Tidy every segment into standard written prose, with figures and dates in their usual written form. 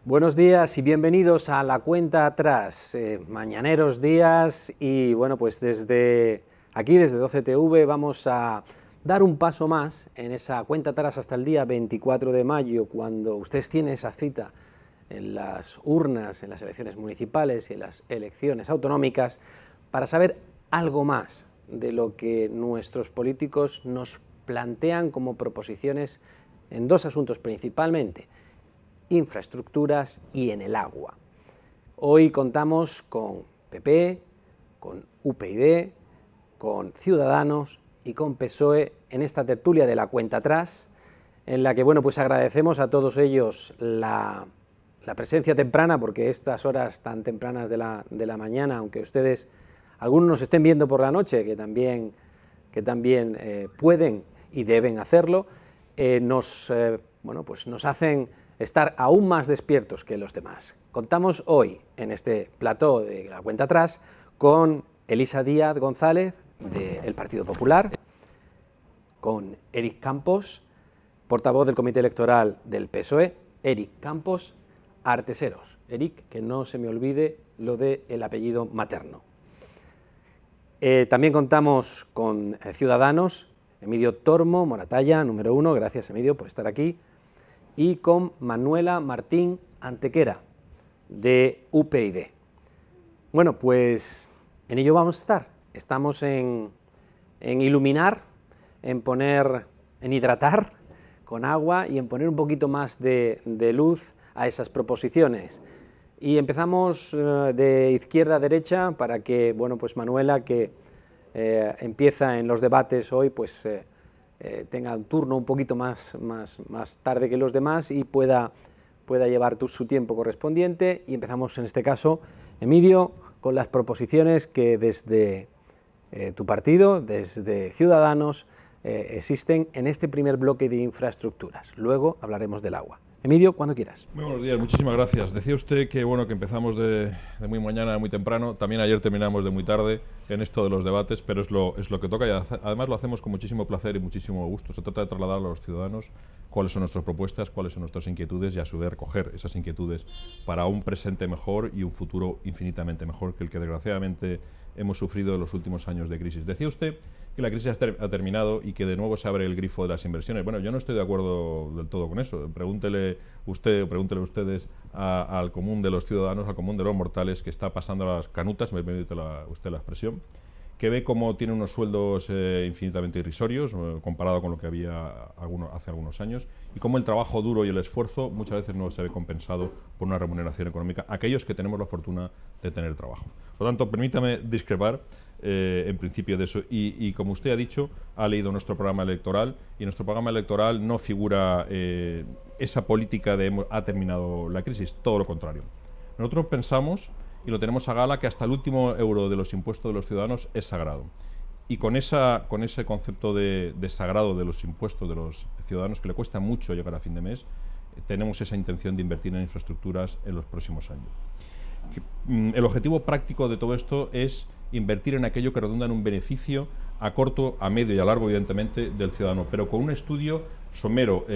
Buenos días y bienvenidos a La Cuenta Atrás, mañaneros días y bueno, pues desde aquí, desde 12TV, vamos a dar un paso más en esa cuenta atrás hasta el día 24 de mayo, cuando ustedes tienen esa cita en las urnas, en las elecciones municipales y en las elecciones autonómicas, para saber algo más de lo que nuestros políticos nos plantean como proposiciones en dos asuntos principalmente: infraestructuras y en el agua. Hoy contamos con PP, con UPyD, con Ciudadanos y con PSOE en esta tertulia de La Cuenta Atrás, en la que bueno, pues agradecemos a todos ellos la presencia temprana, porque estas horas tan tempranas de la mañana, aunque ustedes, algunos nos estén viendo por la noche, que también pueden y deben hacerlo, nos hacen estar aún más despiertos que los demás. Contamos hoy en este plató de La Cuenta Atrás con Elisa Díaz González del Partido Popular, con Eric Campos, portavoz del Comité Electoral del PSOE, Eric Campos Arteseros. Eric, que no se me olvide lo del apellido materno. También contamos con Ciudadanos, Emilio Tormo Moratalla, número 1, gracias Emilio por estar aquí, y con Manuela Martín Antequera, de UPyD. Bueno, pues en ello vamos a estar. Estamos en iluminar, en hidratar con agua y en poner un poquito más de luz a esas proposiciones. Y empezamos de izquierda a derecha para que, bueno, pues Manuela, que empieza en los debates hoy, pues tenga un turno un poquito más tarde que los demás y pueda llevar su tiempo correspondiente. Y empezamos en este caso, Emilio, con las proposiciones que desde tu partido, desde Ciudadanos, existen en este primer bloque de infraestructuras. Luego hablaremos del agua. Emilio, cuando quieras. Muy buenos días, muchísimas gracias. Decía usted que bueno, que empezamos de muy mañana, muy temprano. También ayer terminamos de muy tarde en esto de los debates, pero es lo que toca y además lo hacemos con muchísimo placer y muchísimo gusto. Se trata de trasladar a los ciudadanos cuáles son nuestras propuestas, cuáles son nuestras inquietudes y a su vez recoger esas inquietudes para un presente mejor y un futuro infinitamente mejor que el que desgraciadamente hemos sufrido en los últimos años de crisis. Decía usted que la crisis ha terminado y que de nuevo se abre el grifo de las inversiones. Bueno, yo no estoy de acuerdo del todo con eso. Pregúntele ustedes al común de los ciudadanos, al común de los mortales que está pasando a las canutas, me permite usted la expresión, que ve cómo tiene unos sueldos infinitamente irrisorios comparado con lo que había hace algunos años, y cómo el trabajo duro y el esfuerzo muchas veces no se ve compensado por una remuneración económica, aquellos que tenemos la fortuna de tener trabajo. Por lo tanto, permítame discrepar en principio de eso. Y como usted ha dicho, ha leído nuestro programa electoral, y en nuestro programa electoral no figura esa política de ha terminado la crisis, todo lo contrario. Nosotros pensamos, y lo tenemos a gala, que hasta el último euro de los impuestos de los ciudadanos es sagrado. Y con ese concepto de sagrado de los impuestos de los ciudadanos, que le cuesta mucho llegar a fin de mes, tenemos esa intención de invertir en infraestructuras en los próximos años. El objetivo práctico de todo esto es invertir en aquello que redunda en un beneficio a corto, a medio y a largo, evidentemente, del ciudadano, pero con un estudio somero,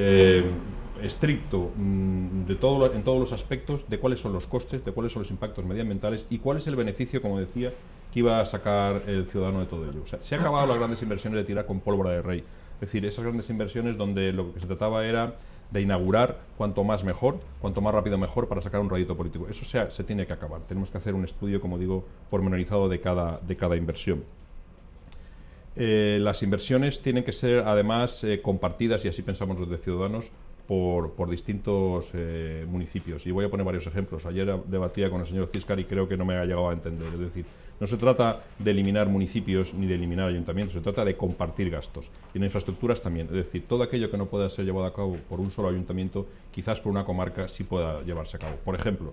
estricto, en todos los aspectos, de cuáles son los costes, de cuáles son los impactos medioambientales y cuál es el beneficio, como decía, que iba a sacar el ciudadano de todo ello. O sea, se han acabado las grandes inversiones de tirar con pólvora de rey. Es decir, esas grandes inversiones donde lo que se trataba era de inaugurar cuanto más mejor, cuanto más rápido mejor, para sacar un rédito político. Eso se tiene que acabar. Tenemos que hacer un estudio, como digo, pormenorizado de cada inversión. Las inversiones tienen que ser además compartidas, y así pensamos los de Ciudadanos, por distintos municipios. Y voy a poner varios ejemplos. Ayer debatía con el señor Ciscar y creo que no me ha llegado a entender. Es decir, no se trata de eliminar municipios ni de eliminar ayuntamientos, se trata de compartir gastos. Y en infraestructuras también. Es decir, todo aquello que no pueda ser llevado a cabo por un solo ayuntamiento, quizás por una comarca sí pueda llevarse a cabo. Por ejemplo,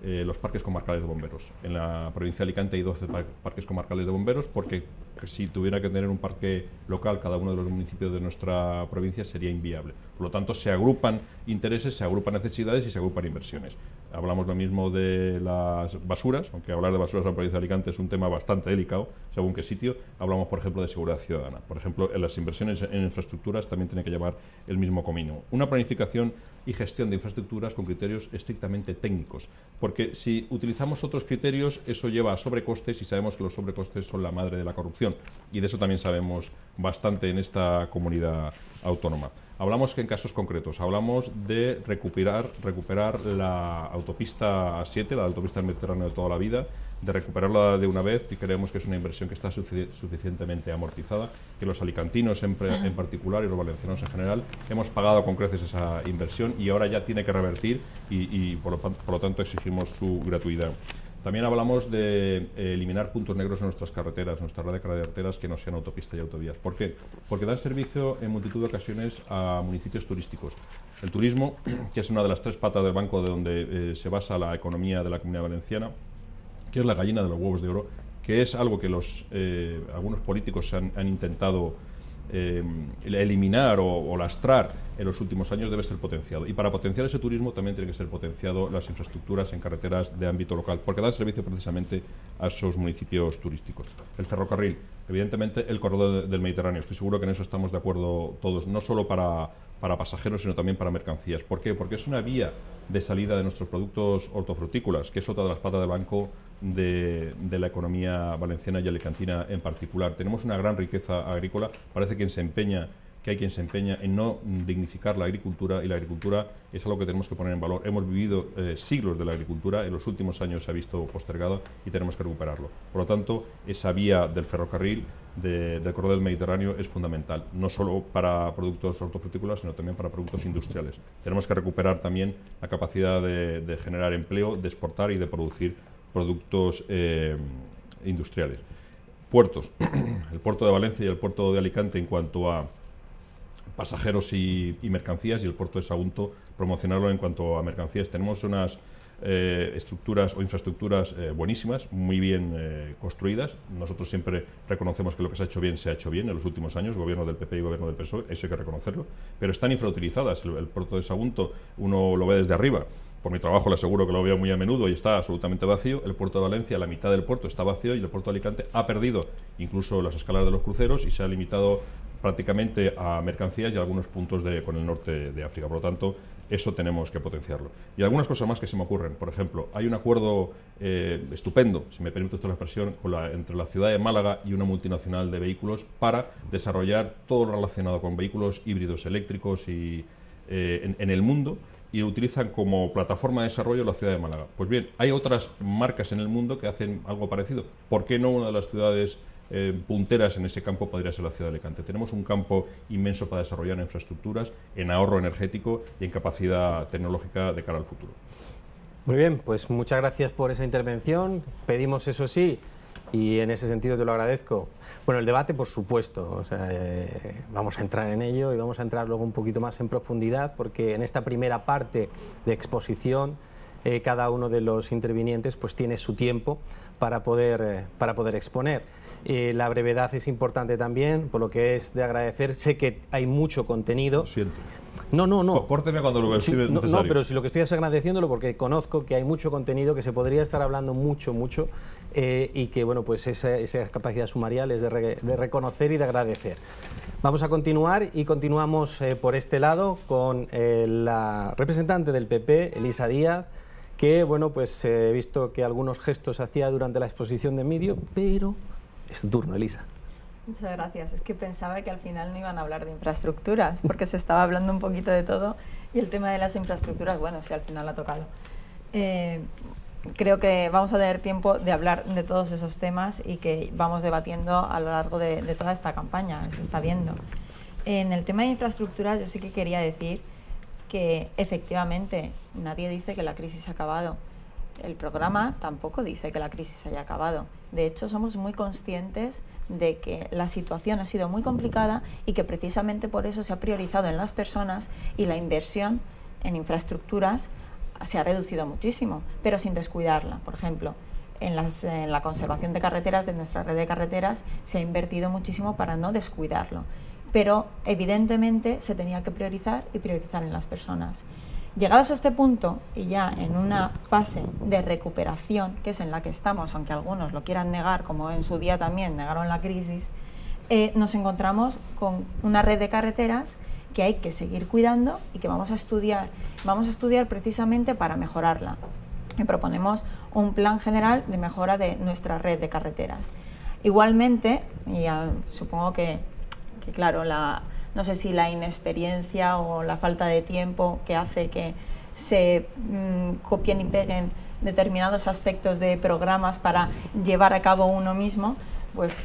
los parques comarcales de bomberos. En la provincia de Alicante hay 12 parques comarcales de bomberos, porque si tuviera que tener un parque local cada uno de los municipios de nuestra provincia sería inviable. Por lo tanto, se agrupan intereses, se agrupan necesidades y se agrupan inversiones. Hablamos lo mismo de las basuras, aunque hablar de basuras en la provincia de Alicante es un tema bastante delicado, según qué sitio. Hablamos, por ejemplo, de seguridad ciudadana. Por ejemplo, en las inversiones en infraestructuras también tiene que llevar el mismo camino. Una planificación y gestión de infraestructuras con criterios estrictamente técnicos. Porque si utilizamos otros criterios, eso lleva a sobrecostes y sabemos que los sobrecostes son la madre de la corrupción. Y de eso también sabemos bastante en esta comunidad autónoma. Hablamos que en casos concretos, hablamos de recuperar la autopista A7, la autopista del Mediterráneo de toda la vida, de recuperarla de una vez, y creemos que es una inversión que está suficientemente amortizada, que los alicantinos en particular y los valencianos en general hemos pagado con creces esa inversión y ahora ya tiene que revertir y por lo tanto exigimos su gratuidad. También hablamos de eliminar puntos negros en nuestras carreteras, nuestra red de carreteras que no sean autopistas y autovías. ¿Por qué? Porque dan servicio en multitud de ocasiones a municipios turísticos. El turismo, que es una de las tres patas del banco de donde se basa la economía de la Comunidad Valenciana, que es la gallina de los huevos de oro, que es algo que algunos políticos han intentado eliminar o lastrar en los últimos años, debe ser potenciado. Y para potenciar ese turismo también tiene que ser potenciado las infraestructuras en carreteras de ámbito local, porque dan servicio precisamente a esos municipios turísticos. El ferrocarril, evidentemente el corredor del Mediterráneo, estoy seguro que en eso estamos de acuerdo todos, no solo para pasajeros, sino también para mercancías. ¿Por qué? Porque es una vía de salida de nuestros productos hortofrutícolas, que es otra de las patas del banco de la economía valenciana y alicantina en particular. Tenemos una gran riqueza agrícola, parece que hay quien se empeña en no dignificar la agricultura, y la agricultura es algo que tenemos que poner en valor. Hemos vivido siglos de la agricultura, en los últimos años se ha visto postergado y tenemos que recuperarlo. Por lo tanto, esa vía del ferrocarril, del corredor del Mediterráneo, es fundamental, no solo para productos hortofrutícolas, sino también para productos industriales. Tenemos que recuperar también la capacidad de generar empleo, de exportar y de producir productos industriales. Puertos. El puerto de Valencia y el puerto de Alicante en cuanto a pasajeros y mercancías, y el puerto de Sagunto promocionarlo en cuanto a mercancías. Tenemos unas estructuras o infraestructuras buenísimas, muy bien construidas. Nosotros siempre reconocemos que lo que se ha hecho bien en los últimos años, gobierno del PP y gobierno del PSOE, eso hay que reconocerlo, pero están infrautilizadas. El puerto de Sagunto uno lo ve desde arriba. Por mi trabajo le aseguro que lo veo muy a menudo y está absolutamente vacío. El puerto de Valencia, la mitad del puerto está vacío, y el puerto de Alicante ha perdido incluso las escalas de los cruceros y se ha limitado prácticamente a mercancías y a algunos puntos con el norte de África. Por lo tanto, eso tenemos que potenciarlo. Y algunas cosas más que se me ocurren. Por ejemplo, hay un acuerdo estupendo, si me permite usted la expresión, entre la ciudad de Málaga y una multinacional de vehículos para desarrollar todo lo relacionado con vehículos híbridos eléctricos en el mundo, y utilizan como plataforma de desarrollo la ciudad de Málaga. Pues bien, hay otras marcas en el mundo que hacen algo parecido. ¿Por qué no una de las ciudades punteras en ese campo podría ser la ciudad de Alicante? Tenemos un campo inmenso para desarrollar en infraestructuras, en ahorro energético y en capacidad tecnológica de cara al futuro. Muy bien, pues muchas gracias por esa intervención. Pedimos, eso sí, y en ese sentido te lo agradezco, bueno, el debate, por supuesto, o sea, vamos a entrar en ello y vamos a entrar luego un poquito más en profundidad, porque en esta primera parte de exposición cada uno de los intervinientes pues tiene su tiempo para poder exponer. La brevedad es importante también, por lo que es de agradecer. Sé que hay mucho contenido. Lo siento. No. Córteme cuando lo estime necesario. No, pero si lo que estoy es agradeciéndolo, porque conozco que hay mucho contenido, que se podría estar hablando mucho, y que, bueno, pues esa capacidad sumarial es de reconocer y de agradecer. Vamos a continuar, y continuamos por este lado con la representante del PP, Elisa Díaz, que, bueno, pues he visto que algunos gestos hacía durante la exposición de Emilio, pero es tu turno, Elisa. Muchas gracias. Es que pensaba que al final no iban a hablar de infraestructuras, porque se estaba hablando un poquito de todo, y el tema de las infraestructuras, bueno, sí, al final ha tocado. Creo que vamos a tener tiempo de hablar de todos esos temas y que vamos debatiendo a lo largo de toda esta campaña, se está viendo. En el tema de infraestructuras, yo sí que quería decir que efectivamente nadie dice que la crisis ha acabado. El programa tampoco dice que la crisis haya acabado. De hecho, somos muy conscientes de que la situación ha sido muy complicada y que precisamente por eso se ha priorizado en las personas, y la inversión en infraestructuras se ha reducido muchísimo, pero sin descuidarla. Por ejemplo, en la conservación de carreteras, de nuestra red de carreteras, se ha invertido muchísimo para no descuidarlo. Pero evidentemente se tenía que priorizar, y priorizar en las personas. Llegados a este punto, y ya en una fase de recuperación, que es en la que estamos, aunque algunos lo quieran negar, como en su día también negaron la crisis, nos encontramos con una red de carreteras que hay que seguir cuidando y que vamos a estudiar precisamente para mejorarla. Y proponemos un plan general de mejora de nuestra red de carreteras. Igualmente, y supongo que claro, no sé si la inexperiencia o la falta de tiempo que hace que se copien y peguen determinados aspectos de programas para llevar a cabo uno mismo, pues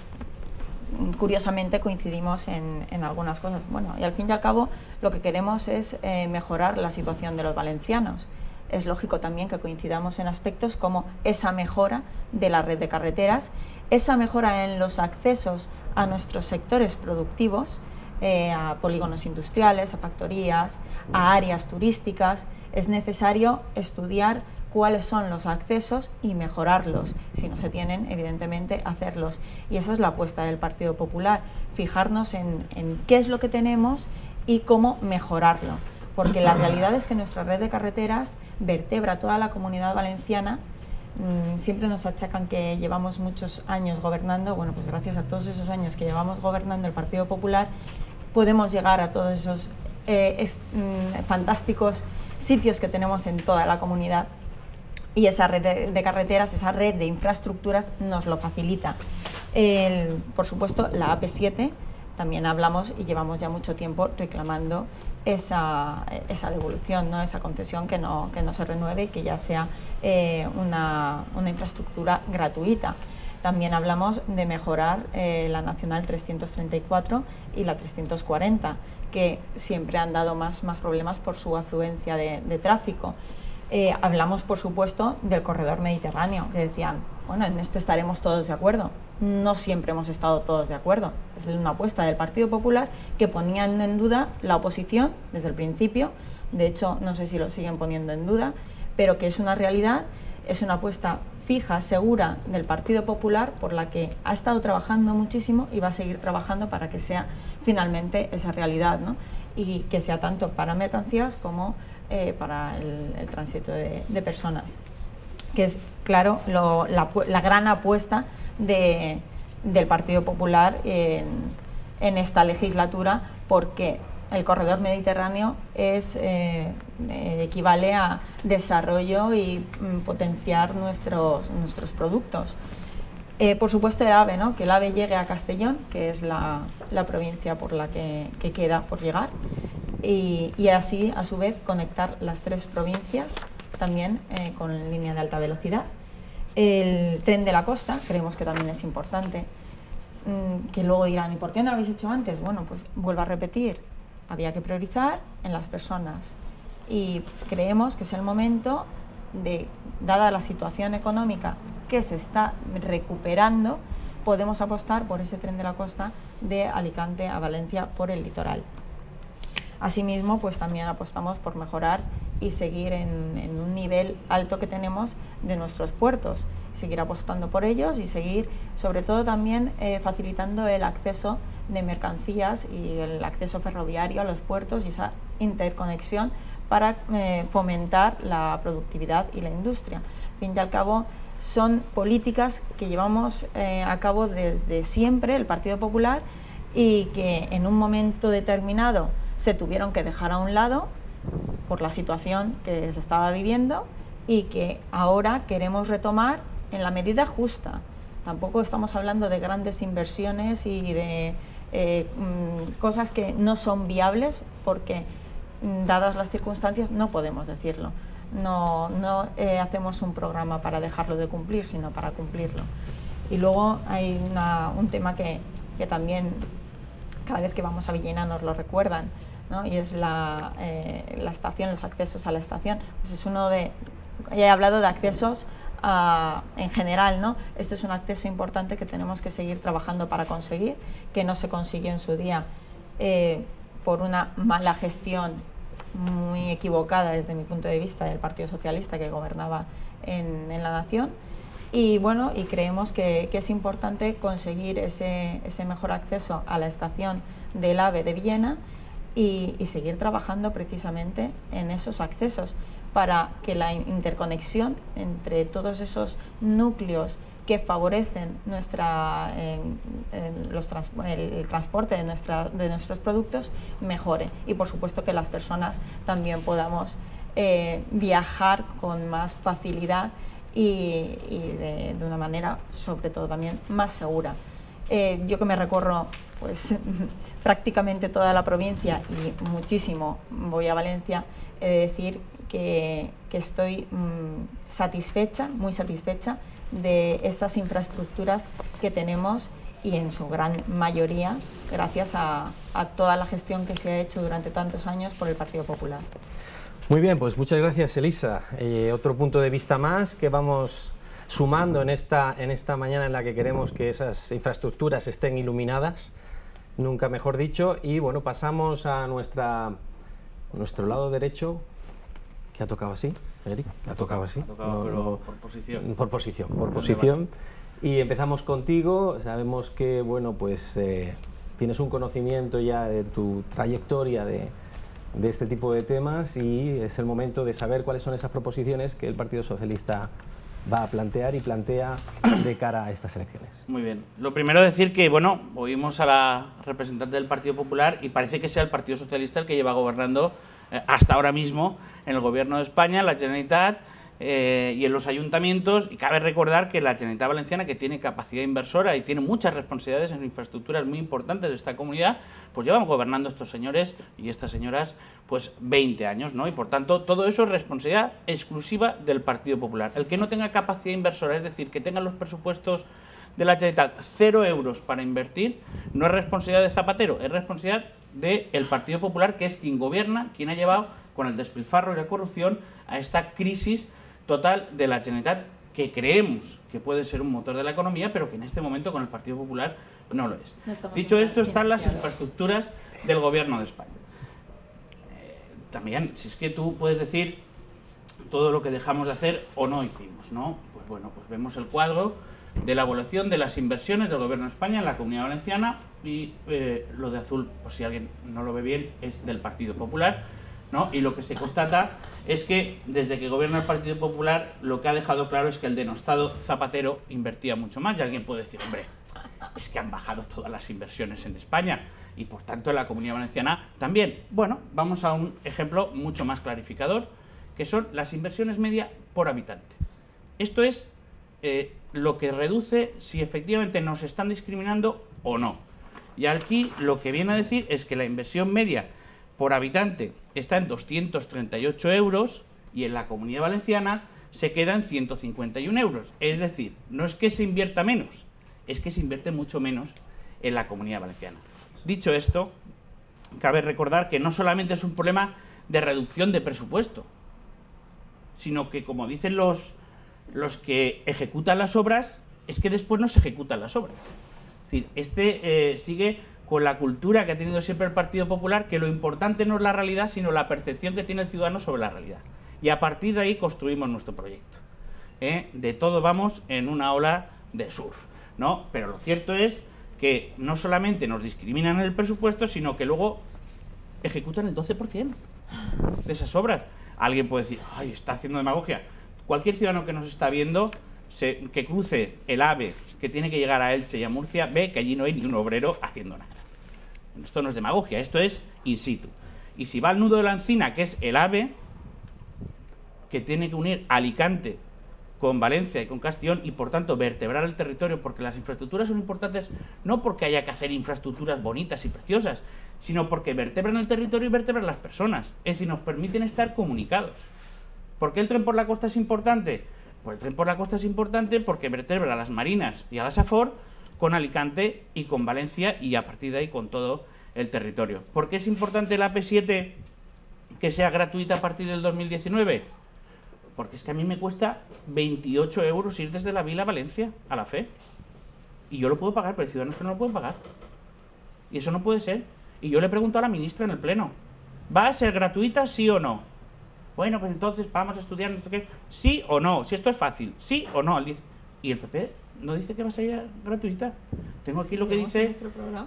curiosamente coincidimos en algunas cosas. Bueno, y al fin y al cabo lo que queremos es mejorar la situación de los valencianos. Es lógico también que coincidamos en aspectos como esa mejora de la red de carreteras, esa mejora en los accesos a nuestros sectores productivos, a polígonos industriales, a factorías, a áreas turísticas. Es necesario estudiar cuáles son los accesos y mejorarlos. Si no se tienen, evidentemente, hacerlos. Y esa es la apuesta del Partido Popular, fijarnos en qué es lo que tenemos y cómo mejorarlo. Porque la realidad es que nuestra red de carreteras vertebra toda la Comunidad Valenciana. Siempre nos achacan que llevamos muchos años gobernando. Bueno, pues gracias a todos esos años que llevamos gobernando el Partido Popular, podemos llegar a todos esos fantásticos sitios que tenemos en toda la comunidad. Y esa red de carreteras, esa red de infraestructuras nos lo facilita. Por supuesto, la AP7, también hablamos y llevamos ya mucho tiempo reclamando esa devolución, ¿no? Esa concesión que no se renueve y que ya sea una infraestructura gratuita. También hablamos de mejorar la Nacional 334 y la 340, que siempre han dado más problemas por su afluencia de tráfico. Hablamos, por supuesto, del corredor mediterráneo, que decían, bueno, en esto estaremos todos de acuerdo. No siempre hemos estado todos de acuerdo. Es una apuesta del Partido Popular que ponían en duda la oposición desde el principio. De hecho, no sé si lo siguen poniendo en duda, pero que es una realidad, es una apuesta fija, segura del Partido Popular, por la que ha estado trabajando muchísimo y va a seguir trabajando para que sea finalmente esa realidad, ¿no? Y que sea tanto para mercancías como para el tránsito de personas, que es, claro, la gran apuesta del Partido Popular en esta legislatura, porque el corredor mediterráneo equivale a desarrollo y potenciar nuestros productos. Por supuesto el AVE, ¿no? Que el AVE llegue a Castellón, que es la provincia por la que queda por llegar, y así, a su vez, conectar las tres provincias también con línea de alta velocidad. El tren de la costa creemos que también es importante, que luego dirán, ¿y por qué no lo habéis hecho antes? Bueno, pues vuelvo a repetir, había que priorizar en las personas y creemos que es el momento dada la situación económica que se está recuperando, podemos apostar por ese tren de la costa de Alicante a Valencia por el litoral. Asimismo, pues también apostamos por mejorar y seguir en un nivel alto que tenemos de nuestros puertos, seguir apostando por ellos y seguir, sobre todo, también facilitando el acceso de mercancías y el acceso ferroviario a los puertos y esa interconexión para fomentar la productividad y la industria. Al fin y al cabo, son políticas que llevamos a cabo desde siempre el Partido Popular y que en un momento determinado se tuvieron que dejar a un lado por la situación que se estaba viviendo y que ahora queremos retomar en la medida justa. Tampoco estamos hablando de grandes inversiones y de cosas que no son viables porque, dadas las circunstancias, no podemos decirlo. No hacemos un programa para dejarlo de cumplir, sino para cumplirlo. Y luego hay un tema que también cada vez que vamos a Villena nos lo recuerdan, ¿no? Y es la estación, los accesos a la estación. Pues es uno de, ya he hablado de accesos en general, ¿no? Este es un acceso importante que tenemos que seguir trabajando para conseguir, que no se consiguió en su día por una mala gestión muy equivocada desde mi punto de vista del Partido Socialista que gobernaba en la nación. Y bueno, y creemos que es importante conseguir ese mejor acceso a la estación del AVE de Villena y seguir trabajando precisamente en esos accesos para que la interconexión entre todos esos núcleos que favorecen el transporte de nuestros productos mejore, y por supuesto que las personas también podamos viajar con más facilidad y de una manera sobre todo también más segura. Yo que me recorro pues prácticamente toda la provincia y muchísimo voy a Valencia, he de decir que estoy satisfecha, muy satisfecha de estas infraestructuras que tenemos, y en su gran mayoría gracias a toda la gestión que se ha hecho durante tantos años por el Partido Popular. Muy bien, pues muchas gracias, Elisa. Otro punto de vista más que vamos sumando en esta mañana en la que queremos que esas infraestructuras estén iluminadas, nunca mejor dicho. Y bueno, pasamos a nuestro lado derecho, que ha tocado así, Eric, que ha tocado así. Por posición. Por posición. Y empezamos contigo. Sabemos que bueno, pues tienes un conocimiento ya de tu trayectoria de este tipo de temas, y es el momento de saber cuáles son esas proposiciones que el Partido Socialista va a plantear y plantea de cara a estas elecciones. Muy bien. Lo primero es decir que, bueno, oímos a la representante del Partido Popular y parece que sea el Partido Socialista el que lleva gobernando hasta ahora mismo en el Gobierno de España, en la Generalitat y en los ayuntamientos. Y cabe recordar que la Generalitat Valenciana, que tiene capacidad inversora y tiene muchas responsabilidades en infraestructuras muy importantes de esta comunidad, pues llevan gobernando estos señores y estas señoras pues 20 años, ¿no? Y por tanto todo eso es responsabilidad exclusiva del Partido Popular. El que no tenga capacidad inversora, es decir, que tenga los presupuestos de la Generalitat 0 euros para invertir, no es responsabilidad de Zapatero, es responsabilidad del Partido Popular, que es quien gobierna, quien ha llevado con el despilfarro y la corrupción a esta crisis total de la Generalitat, que creemos que puede ser un motor de la economía, pero que en este momento con el Partido Popular no lo es. Dicho esto, están las infraestructuras del Gobierno de España. También, si es que tú puedes decir todo lo que dejamos de hacer o no hicimos, ¿no? Pues bueno, pues vemos el cuadro de la evaluación de las inversiones del Gobierno de España en la Comunidad Valenciana, y lo de azul, pues si alguien no lo ve bien, es del Partido Popular, ¿no? Y lo que se constata es que desde que gobierna el Partido Popular lo que ha dejado claro es que el denostado Zapatero invertía mucho más, y alguien puede decir, hombre, es que han bajado todas las inversiones en España y por tanto en la Comunidad Valenciana también. Bueno, vamos a un ejemplo mucho más clarificador, que son las inversiones media por habitante. Esto es lo que reduce si efectivamente nos están discriminando o no. Y aquí lo que viene a decir es que la inversión media por habitante está en 238 euros y en la Comunidad Valenciana se queda en 151 euros. Es decir, no es que se invierta menos, es que se invierte mucho menos en la Comunidad Valenciana. Dicho esto, cabe recordar que no solamente es un problema de reducción de presupuesto, sino que, como dicen los que ejecutan las obras, es que después no se ejecutan las obras. Es decir, sigue con la cultura que ha tenido siempre el Partido Popular, que lo importante no es la realidad, sino la percepción que tiene el ciudadano sobre la realidad. Y a partir de ahí construimos nuestro proyecto. De todo vamos en una ola de surf, ¿no? Pero lo cierto es que no solamente nos discriminan en el presupuesto, sino que luego ejecutan el 12% de esas obras. Alguien puede decir, ay, está haciendo demagogia. Cualquier ciudadano que nos está viendo, que cruce el AVE, que tiene que llegar a Elche y a Murcia, ve que allí no hay ni un obrero haciendo nada. Esto no es demagogia, esto es in situ. Y si va al nudo de la Encina, que es el AVE, que tiene que unir Alicante con Valencia y con Castellón, y por tanto vertebrar el territorio, porque las infraestructuras son importantes no porque haya que hacer infraestructuras bonitas y preciosas, sino porque vertebran el territorio y vertebran las personas, es decir, nos permiten estar comunicados. ¿Por qué el tren por la costa es importante? Pues el tren por la costa es importante porque vertebra a las Marinas y a la Safor con Alicante y con Valencia, y a partir de ahí con todo el territorio. ¿Por qué es importante la AP7 que sea gratuita a partir del 2019? Porque es que a mí me cuesta 28 euros ir desde la Vila a Valencia, a la FE. Y yo lo puedo pagar, pero hay ciudadanos que no lo pueden pagar. Y eso no puede ser. Y yo le pregunto a la ministra en el Pleno, ¿va a ser gratuita, sí o no? Bueno, pues entonces vamos a estudiar, no sé qué. ¿Sí o no? Si esto es fácil, ¿sí o no? Y el PP no dice que va a ser gratuita. Tengo aquí lo que dice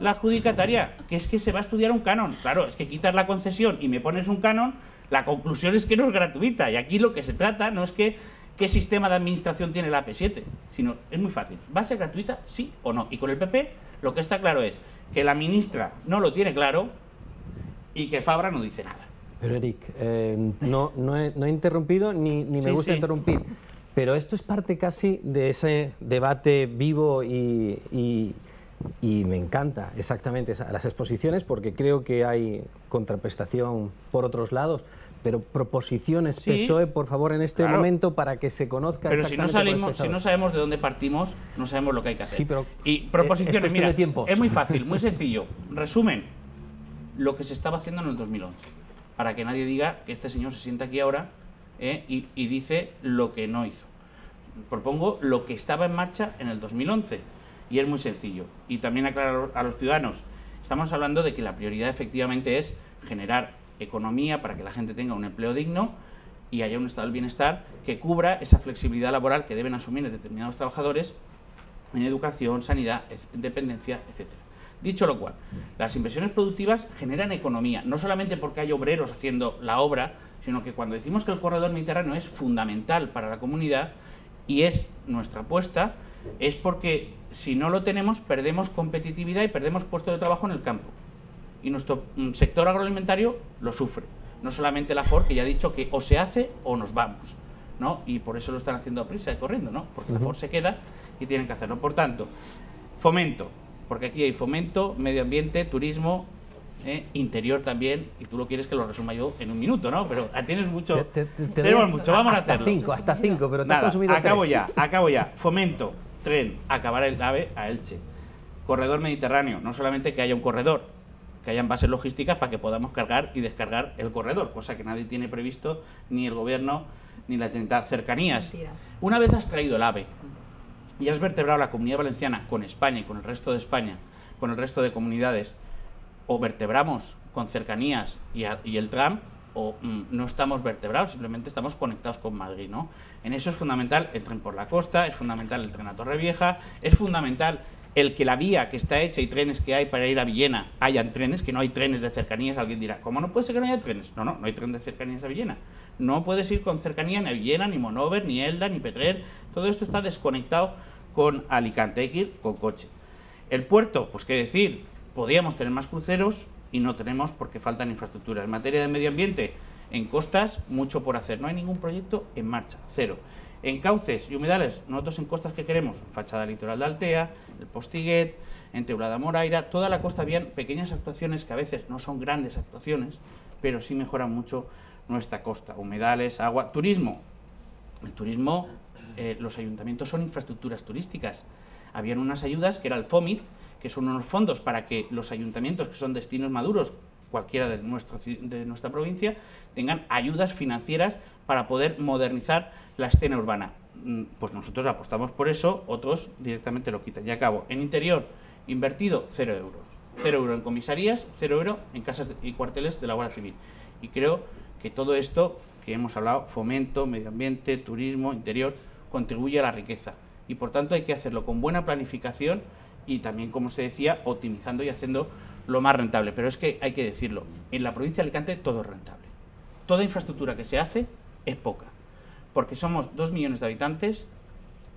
la adjudicataria, que es que se va a estudiar un canon. Claro, es que quitas la concesión y me pones un canon, la conclusión es que no es gratuita. Y aquí lo que se trata no es que qué sistema de administración tiene la AP7, sino es muy fácil. ¿Va a ser gratuita, sí o no? Y con el PP lo que está claro es que la ministra no lo tiene claro y que Fabra no dice nada. Pero Eric, no he interrumpido ni me gusta interrumpir, pero esto es parte casi de ese debate vivo y me encanta exactamente las exposiciones, porque creo que hay contraprestación por otros lados, pero proposiciones PSOE, por favor, en este momento, para que se conozca. Pero si no sabemos de dónde partimos, no sabemos lo que hay que hacer. Sí, pero y proposiciones, mira, es muy fácil, muy sencillo. Resumen, lo que se estaba haciendo en el 2011, para que nadie diga que este señor se sienta aquí ahora y dice lo que no hizo. Propongo lo que estaba en marcha en el 2011, y es muy sencillo. Y también aclarar a los ciudadanos, estamos hablando de que la prioridad efectivamente es generar economía para que la gente tenga un empleo digno y haya un estado del bienestar que cubra esa flexibilidad laboral que deben asumir determinados trabajadores en educación, sanidad, dependencia, etc. Dicho lo cual, las inversiones productivas generan economía, no solamente porque hay obreros haciendo la obra, sino que cuando decimos que el corredor mediterráneo es fundamental para la comunidad y es nuestra apuesta, es porque si no lo tenemos perdemos competitividad y perdemos puestos de trabajo en el campo. Y nuestro sector agroalimentario lo sufre. No solamente la FOR, que ya ha dicho que o se hace o nos vamos, ¿no? Y por eso lo están haciendo a prisa y corriendo, ¿no? Porque la FOR se queda y tienen que hacerlo. Por tanto, fomento, porque aquí hay fomento, medio ambiente, turismo, interior también, y tú lo quieres que lo resuma yo en un minuto, ¿no? Pero tienes mucho, tenemos mucho, vamos a hacerlo. Hasta cinco, pero te has consumido acabo 3. Acabo ya. Fomento, tren, acabar el AVE a Elche. Corredor mediterráneo, no solamente que haya un corredor, que hayan bases logísticas para que podamos cargar y descargar el corredor, cosa que nadie tiene previsto, ni el gobierno ni la Generalitat. Cercanías. Mentira. Una vez has traído el AVE y has vertebrado la Comunidad Valenciana con España y con el resto de España, con el resto de comunidades, o vertebramos con cercanías y el tram, o no estamos vertebrados, simplemente estamos conectados con Madrid, ¿no? En eso es fundamental el tren por la costa, es fundamental el tren a Torrevieja, es fundamental el que la vía que está hecha y trenes que hay para ir a Villena hayan trenes, que no hay trenes de cercanías. Alguien dirá, ¿cómo no puede ser que no haya trenes? No hay tren de cercanías a Villena. No puedes ir con cercanía ni a Villena, ni Monóver, ni Elda, ni Petrer. Todo esto está desconectado con Alicante, hay que ir con coche. El puerto, pues qué decir, podríamos tener más cruceros y no tenemos porque faltan infraestructuras. En materia de medio ambiente, en costas, mucho por hacer. No hay ningún proyecto en marcha, cero. En cauces y humedales, nosotros en costas que queremos, fachada litoral de Altea, el Postiguet, en Teulada Moraira, toda la costa habían pequeñas actuaciones que a veces no son grandes actuaciones, pero sí mejoran mucho nuestra costa. Humedales, agua, turismo. El turismo, los ayuntamientos son infraestructuras turísticas. Habían unas ayudas que era el FOMIT, que son unos fondos para que los ayuntamientos que son destinos maduros, cualquiera de nuestra provincia, tengan ayudas financieras para poder modernizar la escena urbana. Pues nosotros apostamos por eso, otros directamente lo quitan. Y acabo. En interior, invertido 0 euros. 0 euros en comisarías, 0 euros en casas y cuarteles de la Guardia Civil. Y creo que todo esto que hemos hablado, fomento, medio ambiente, turismo, interior, contribuye a la riqueza. Y por tanto hay que hacerlo con buena planificación y también, como se decía, optimizando y haciendo lo más rentable. Pero es que hay que decirlo, en la provincia de Alicante todo es rentable. Toda infraestructura que se hace es poca, porque somos 2 millones de habitantes,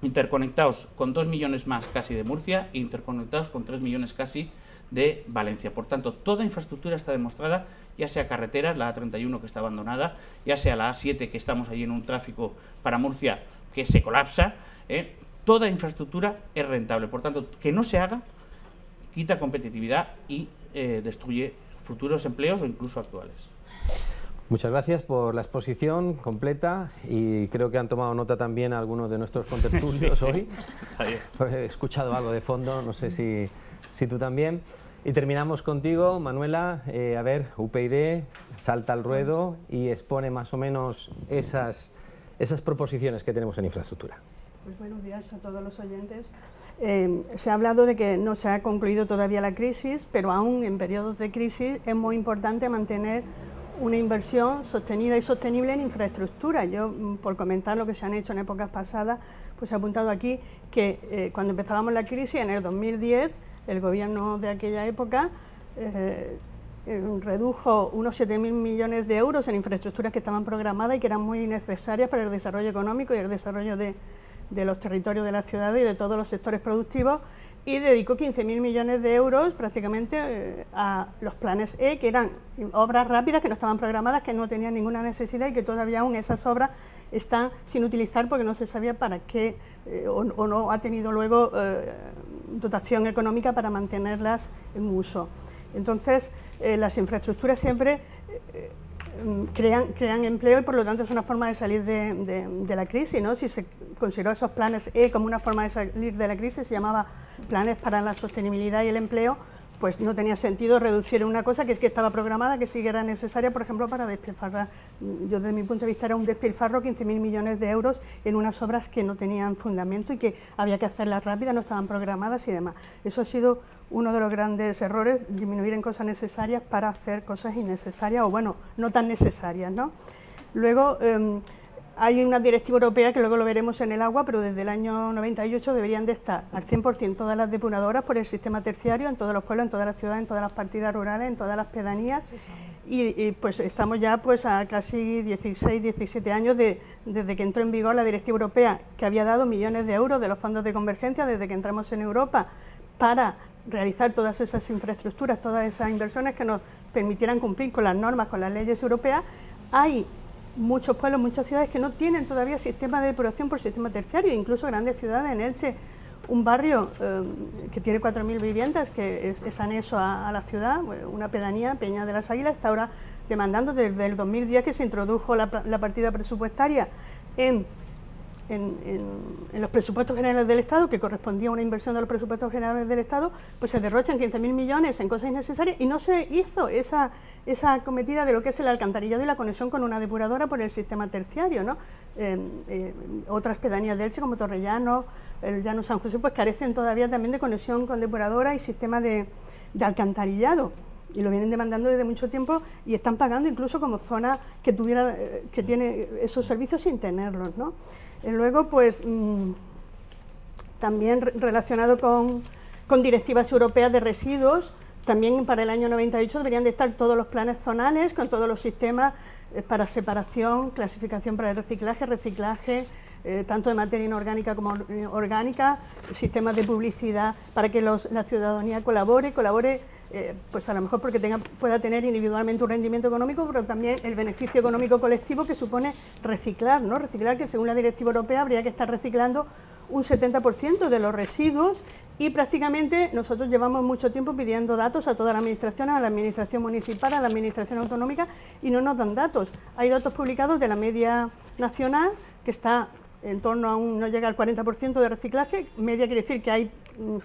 interconectados con 2 millones más casi de Murcia e interconectados con 3 millones casi de Valencia. Por tanto, toda infraestructura está demostrada, ya sea carreteras, la A31 que está abandonada, ya sea la A7 que estamos allí en un tráfico para Murcia que se colapsa, toda infraestructura es rentable. Por tanto, que no se haga quita competitividad y destruye futuros empleos o incluso actuales. Muchas gracias por la exposición completa y creo que han tomado nota también algunos de nuestros contertulios hoy. He escuchado algo de fondo, no sé si tú también. Y terminamos contigo, Manuela. A ver, UPyD salta al ruedo y expone más o menos esas proposiciones que tenemos en infraestructura. Pues buenos días a todos los oyentes. Se ha hablado de que no se ha concluido todavía la crisis, pero aún en periodos de crisis es muy importante mantener una inversión sostenida y sostenible en infraestructura. Yo, por comentar lo que se han hecho en épocas pasadas, pues he apuntado aquí que cuando empezábamos la crisis, en el 2010, el gobierno de aquella época redujo unos 7.000 millones de euros en infraestructuras que estaban programadas y que eran muy necesarias para el desarrollo económico y el desarrollo de los territorios de la ciudad y de todos los sectores productivos, y dedicó 15.000 millones de euros prácticamente a los planes E, que eran obras rápidas que no estaban programadas, que no tenían ninguna necesidad y que todavía aún esas obras están sin utilizar porque no se sabía para qué o no ha tenido luego dotación económica para mantenerlas en uso. Entonces, las infraestructuras siempre crean empleo y por lo tanto es una forma de salir de la crisis, ¿no? Si se consideró esos planes E como una forma de salir de la crisis, se llamaba planes para la sostenibilidad y el empleo, pues no tenía sentido reducir una cosa que es que estaba programada, que sí que era necesaria, por ejemplo, para despilfarrar. Yo desde mi punto de vista era un despilfarro, 15.000 millones de euros en unas obras que no tenían fundamento y que había que hacerlas rápidas, no estaban programadas y demás. Eso ha sido uno de los grandes errores, disminuir en cosas necesarias para hacer cosas innecesarias o, bueno, no tan necesarias, ¿no? Luego, hay una directiva europea que luego lo veremos en el agua, pero desde el año 98 deberían de estar al 100% todas las depuradoras por el sistema terciario en todos los pueblos, en todas las ciudades, en todas las partidas rurales, en todas las pedanías, y pues estamos ya pues a casi 16, 17 años desde que entró en vigor la directiva europea, que había dado millones de euros de los fondos de convergencia desde que entramos en Europa para realizar todas esas infraestructuras, todas esas inversiones que nos permitieran cumplir con las normas, con las leyes europeas. Hay muchos pueblos, muchas ciudades que no tienen todavía sistema de depuración por sistema terciario, incluso grandes ciudades. En Elche, un barrio que tiene 4.000 viviendas, que es anexo a la ciudad, una pedanía, Peña de las Águilas, está ahora demandando desde el 2010 que se introdujo la partida presupuestaria en los presupuestos generales del Estado, que correspondía a una inversión de los presupuestos generales del Estado, pues se derrochan 15.000 millones en cosas innecesarias y no se hizo esa acometida de lo que es el alcantarillado y la conexión con una depuradora por el sistema terciario, ¿no? Otras pedanías de Elche, como Torrellano, el Llano San José, pues carecen todavía también de conexión con depuradora y sistema de alcantarillado. Y lo vienen demandando desde mucho tiempo y están pagando incluso como zona que tiene esos servicios sin tenerlos, ¿no? Luego, pues, también relacionado con directivas europeas de residuos, también para el año 98 deberían de estar todos los planes zonales con todos los sistemas para separación, clasificación para el reciclaje, tanto de materia inorgánica como orgánica, sistemas de publicidad para que la ciudadanía colabore, pues a lo mejor porque pueda tener individualmente un rendimiento económico, pero también el beneficio económico colectivo que supone reciclar, ¿no? Reciclar, que según la directiva europea habría que estar reciclando un 70% de los residuos, y prácticamente nosotros llevamos mucho tiempo pidiendo datos a todas las administraciones, a la administración municipal, a la administración autonómica, y no nos dan datos. Hay datos publicados de la media nacional que está en torno a no llega al 40% de reciclaje. Media quiere decir que hay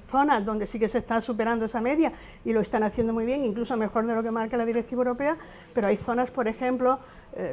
zonas donde sí que se está superando esa media y lo están haciendo muy bien, incluso mejor de lo que marca la directiva europea, pero hay zonas, por ejemplo,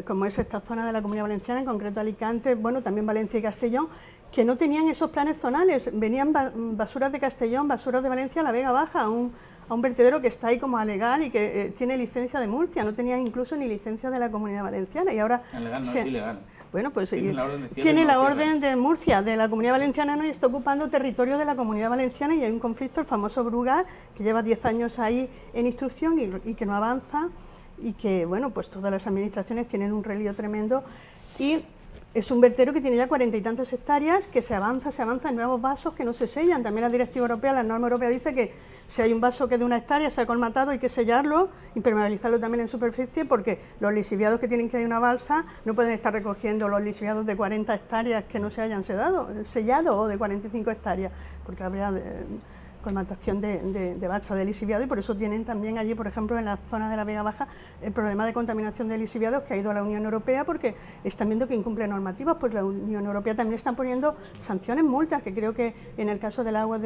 como es esta zona de la Comunidad Valenciana, en concreto Alicante, bueno, también Valencia y Castellón, que no tenían esos planes zonales. Venían basuras de Castellón, basuras de Valencia a la Vega Baja, a un vertedero que está ahí como alegal y que tiene licencia de Murcia, no tenían incluso ni licencia de la Comunidad Valenciana, y ahora... Alegal no es ilegal. Bueno, pues tiene la orden de Murcia, de la Comunidad Valenciana, ¿no? Y está ocupando territorio de la Comunidad Valenciana, y hay un conflicto, el famoso Brugal, que lleva 10 años ahí en instrucción y que no avanza, y que, bueno, pues todas las administraciones tienen un relío tremendo, y es un vertedero que tiene ya 40 y tantas hectáreas, que se avanza en nuevos vasos que no se sellan. También la directiva europea, la norma europea dice que si hay un vaso que de 1 hectárea se ha colmatado, hay que sellarlo, impermeabilizarlo también en superficie, porque los lixiviados que tienen que ir a una balsa no pueden estar recogiendo los lixiviados de 40 hectáreas que no se hayan sellado, o de 45 hectáreas, porque habría colmatación de balsa de lixiviado, y por eso tienen también allí, por ejemplo, en la zona de la Vega Baja, el problema de contaminación de lixiviados, que ha ido a la Unión Europea porque están viendo que incumple normativas. Pues la Unión Europea también está poniendo sanciones, multas, que creo que en el caso del agua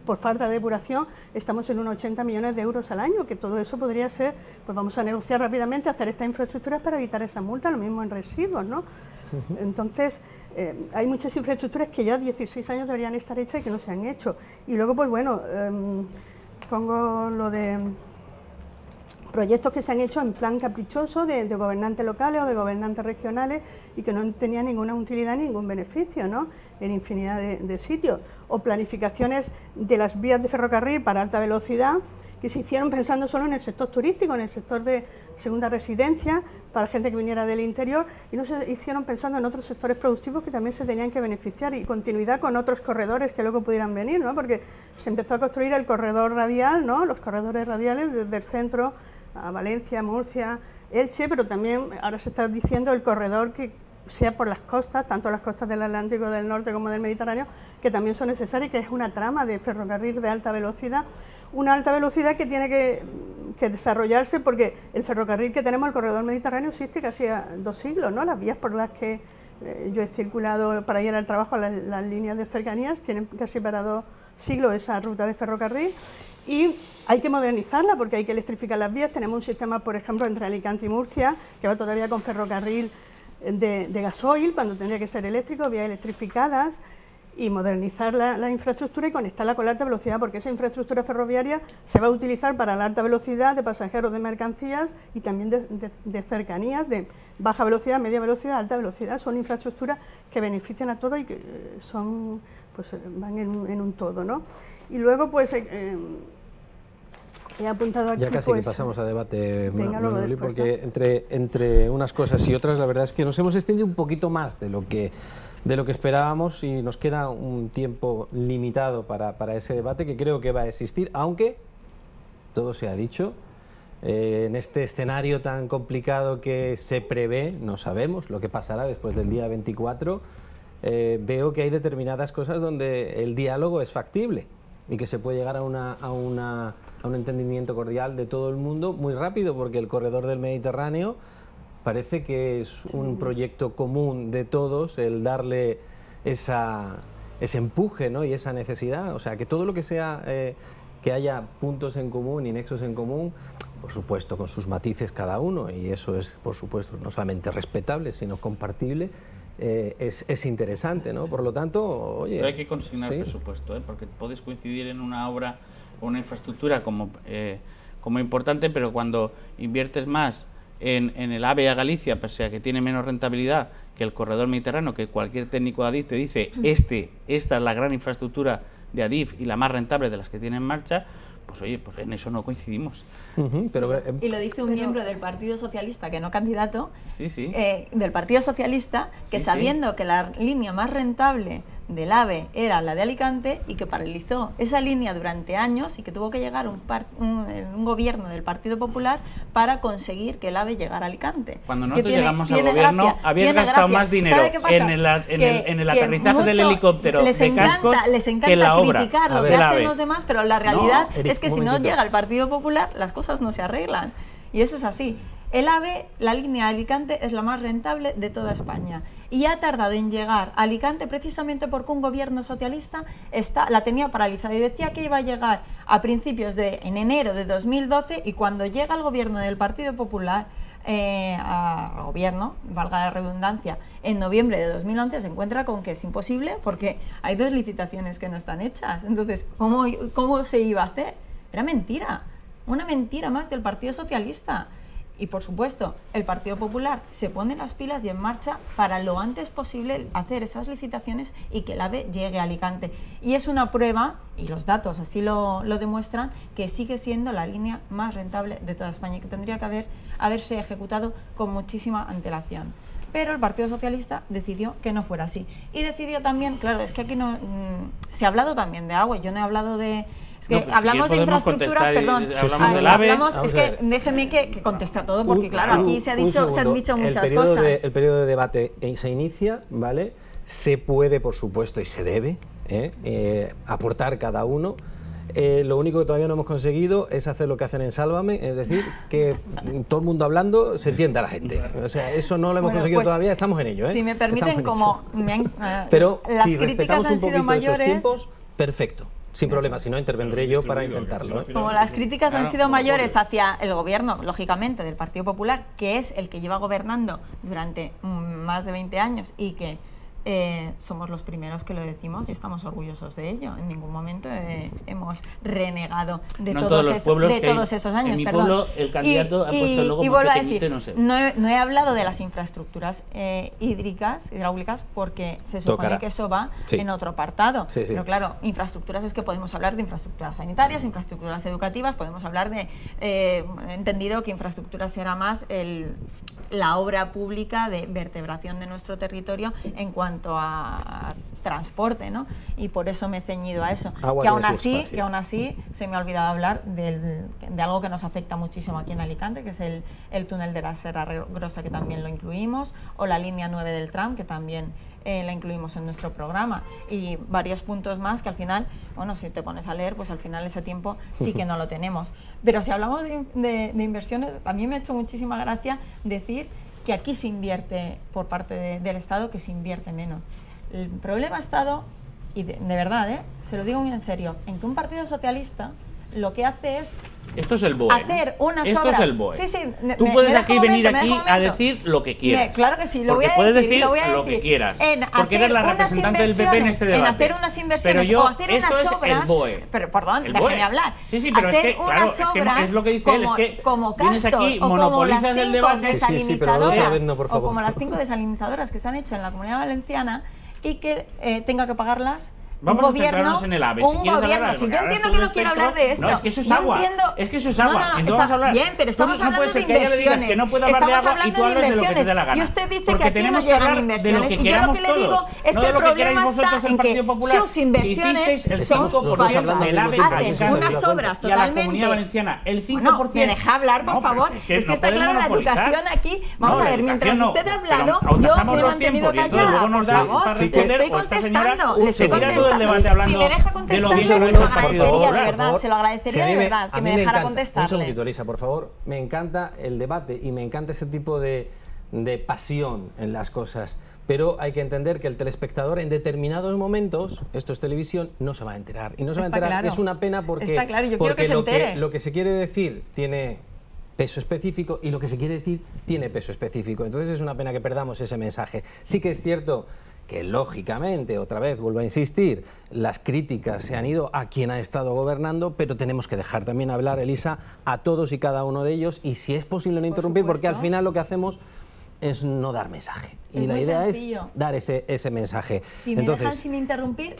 por falta de depuración estamos en unos 80 millones de euros al año, que todo eso podría ser, pues vamos a negociar rápidamente, hacer estas infraestructuras para evitar esa multa, lo mismo en residuos, ¿no? Entonces, hay muchas infraestructuras que ya 16 años deberían estar hechas y que no se han hecho. Y luego, pues bueno, pongo lo de proyectos que se han hecho en plan caprichoso de gobernantes locales o de gobernantes regionales y que no tenían ninguna utilidad ni ningún beneficio, ¿no? En infinidad de sitios. O planificaciones de las vías de ferrocarril para alta velocidad que se hicieron pensando solo en el sector turístico, en el sector de segunda residencia, para gente que viniera del interior, y no se hicieron pensando en otros sectores productivos que también se tenían que beneficiar, y continuidad con otros corredores que luego pudieran venir, ¿no? Porque se empezó a construir el corredor radial, ¿no? Los corredores radiales desde el centro a Valencia, Murcia, Elche, pero también ahora se está diciendo el corredor que sea por las costas, tanto las costas del Atlántico del Norte como del Mediterráneo, que también son necesarias, que es una trama de ferrocarril de alta velocidad, una alta velocidad que tiene que desarrollarse, porque el ferrocarril que tenemos, el corredor mediterráneo, existe casi a 2 siglos, ¿no? Las vías por las que yo he circulado para ir al trabajo, las líneas de cercanías, tienen casi para 2 siglos esa ruta de ferrocarril, y hay que modernizarla porque hay que electrificar las vías. Tenemos un sistema, por ejemplo, entre Alicante y Murcia, que va todavía con ferrocarril de gasoil, cuando tendría que ser eléctrico, vías electrificadas, y modernizar la infraestructura y conectarla con la alta velocidad, porque esa infraestructura ferroviaria se va a utilizar para la alta velocidad de pasajeros, de mercancías y también de cercanías, de baja velocidad, media velocidad, alta velocidad. Son infraestructuras que benefician a todos y que son, pues, van en un todo, ¿no? Y luego, pues, he apuntado aquí... Ya casi pues, que pasamos a debate, venga, luego Manoli, después, porque ¿no? entre unas cosas y otras, la verdad es que nos hemos extendido un poquito más de lo que esperábamos, y nos queda un tiempo limitado para ese debate, que creo que va a existir, aunque todo se ha dicho. En este escenario tan complicado que se prevé, no sabemos lo que pasará después del día 24, veo que hay determinadas cosas donde el diálogo es factible y que se puede llegar a un entendimiento cordial de todo el mundo muy rápido, porque el corredor del Mediterráneo parece que es un proyecto común de todos, el darle ese empuje, ¿no? Y esa necesidad, o sea, que todo lo que sea que haya puntos en común y nexos en común, por supuesto con sus matices cada uno, y eso es, por supuesto, no solamente respetable, sino compartible, es interesante, ¿no? Por lo tanto, oye... Pero hay que consignar ¿sí? presupuesto, porque podéis coincidir en una obra o una infraestructura como importante, pero cuando inviertes más en el AVE a Galicia, pese a que tiene menos rentabilidad que el corredor mediterráneo, que cualquier técnico de ADIF te dice, esta es la gran infraestructura de ADIF y la más rentable de las que tiene en marcha, pues oye, pues en eso no coincidimos. Y lo dice un miembro del Partido Socialista, que no candidato, sí, sí. Del Partido Socialista, que sí, sabiendo que la línea más rentable del AVE era la de Alicante, y que paralizó esa línea durante años, y que tuvo que llegar un gobierno del Partido Popular para conseguir que el AVE llegara a Alicante. Cuando nosotros llegamos al gobierno, habíais gastado más dinero en el aterrizaje del helicóptero de cascos que en la obra. Criticar lo que hacen los demás, pero la realidad es que si no llega el Partido Popular, las cosas no se arreglan. Y eso es así. El AVE, la línea de Alicante, es la más rentable de toda España, y ha tardado en llegar a Alicante precisamente porque un gobierno socialista la tenía paralizada y decía que iba a llegar en enero de 2012, y cuando llega el gobierno del Partido Popular a gobierno, valga la redundancia, en noviembre de 2011 se encuentra con que es imposible porque hay 2 licitaciones que no están hechas. Entonces, ¿cómo se iba a hacer? Era mentira, una mentira más del Partido Socialista. Y por supuesto, el Partido Popular se pone las pilas y en marcha para lo antes posible hacer esas licitaciones y que el AVE llegue a Alicante. Y es una prueba, y los datos así lo demuestran, que sigue siendo la línea más rentable de toda España y que tendría que haberse ejecutado con muchísima antelación. Pero el Partido Socialista decidió que no fuera así. Y decidió también, claro, es que aquí no se ha hablado también de agua, yo no he hablado de... Es que no, hablamos de infraestructuras, perdón, hablamos del AVE. Es que déjeme que conteste a todo, porque claro, aquí se han dicho muchas cosas. El periodo de debate se inicia, ¿vale? Se puede, por supuesto, y se debe aportar cada uno. Lo único que todavía no hemos conseguido es hacer lo que hacen en Sálvame, es decir, que todo el mundo hablando se entienda a la gente. O sea, eso no lo hemos conseguido todavía, estamos en ello. Si me permiten, pero las si críticas han sido mayores... Tiempos, perfecto. Sin problema, si no intervendré yo para intentarlo. Como las críticas han sido mayores hacia el gobierno, lógicamente, del Partido Popular, que es el que lleva gobernando durante más de 20 años y que somos los primeros que lo decimos y estamos orgullosos de ello. En ningún momento hemos renegado de todos esos años. En mi pueblo el candidato ha puesto el logo vuelvo a pequeñito, decir, no sé. no he hablado de las infraestructuras hidráulicas, porque se supone que eso va en otro apartado. Pero claro, infraestructuras es que podemos hablar de infraestructuras sanitarias, infraestructuras educativas, podemos hablar de... entendido que infraestructuras será más la obra pública de vertebración de nuestro territorio en cuanto a transporte, ¿no? Y por eso me he ceñido a eso. Que aún así se me ha olvidado hablar de algo que nos afecta muchísimo aquí en Alicante, que es el túnel de la Serra Grossa, que también lo incluimos, o la línea 9 del tram, que también la incluimos en nuestro programa, y varios puntos más que al final, bueno, si te pones a leer, pues al final ese tiempo sí que no lo tenemos. Pero si hablamos de inversiones, a mí me ha hecho muchísima gracia decir que aquí se invierte por parte del Estado, que se invierte menos. El problema ha estado, y de verdad, se lo digo muy en serio, en que un partido socialista lo que hace es... Esto es el BOE. Hacer unas Esto obras. es el BOE. Sí, tú puedes aquí venir aquí a decir lo que quieras. Claro que sí, lo voy a puedes decir. Lo, voy a decir lo que quieras. Porque eres la representante del PP en este debate. En hacer unas inversiones pero o hacer unas obras. El BOE. Pero perdón, el déjeme hablar. Sí, pero hacer es que, unas claro, obras es lo que dice él, es que como vienes Castor, aquí, o como las 5 desalinizadoras, o como las 5 desalinizadoras que se han hecho en la Comunidad Valenciana y que tenga que pagarlas. Vamos a centrarnos en el AVE. Si quieres hablar, si yo entiendo que no quiero hablar de esto. No, es que eso es agua. Es que eso es agua. No, está bien, pero estamos hablando de inversiones. Que no puedo hablar de agua y tú hablas de lo que te dé la gana. Y usted dice porque que aquí no llegan inversiones. Y yo lo que le digo es que el problema está en que sus inversiones son falsas. Hacen unas obras totalmente... El 5%... No, ¿me deja hablar, por favor? Es que está claro la educación aquí. Vamos a ver, mientras usted ha hablado, yo me he mantenido callada. Por favor, le estoy contestando. Le estoy contestando. deja contestarle, se lo agradecería, de verdad, se lo agradecería de verdad, que me dejara contestarle. Un segundito, Elisa, por favor. Me encanta el debate y me encanta ese tipo de pasión en las cosas, pero hay que entender que el telespectador en determinados momentos, esto es televisión, no se va a enterar. Y no se va a enterar, claro. Es una pena porque, está claro, yo quiero que se entere. Lo que se quiere decir tiene peso específico y lo que se quiere decir tiene peso específico. Entonces es una pena que perdamos ese mensaje. Sí que es cierto que lógicamente, otra vez vuelvo a insistir, las críticas se han ido a quien ha estado gobernando, pero tenemos que dejar también hablar, Elisa, a todos y cada uno de ellos, y si es posible no interrumpir, porque al final lo que hacemos es no dar mensaje. Y la idea es dar ese mensaje. Si me dejan sin interrumpir,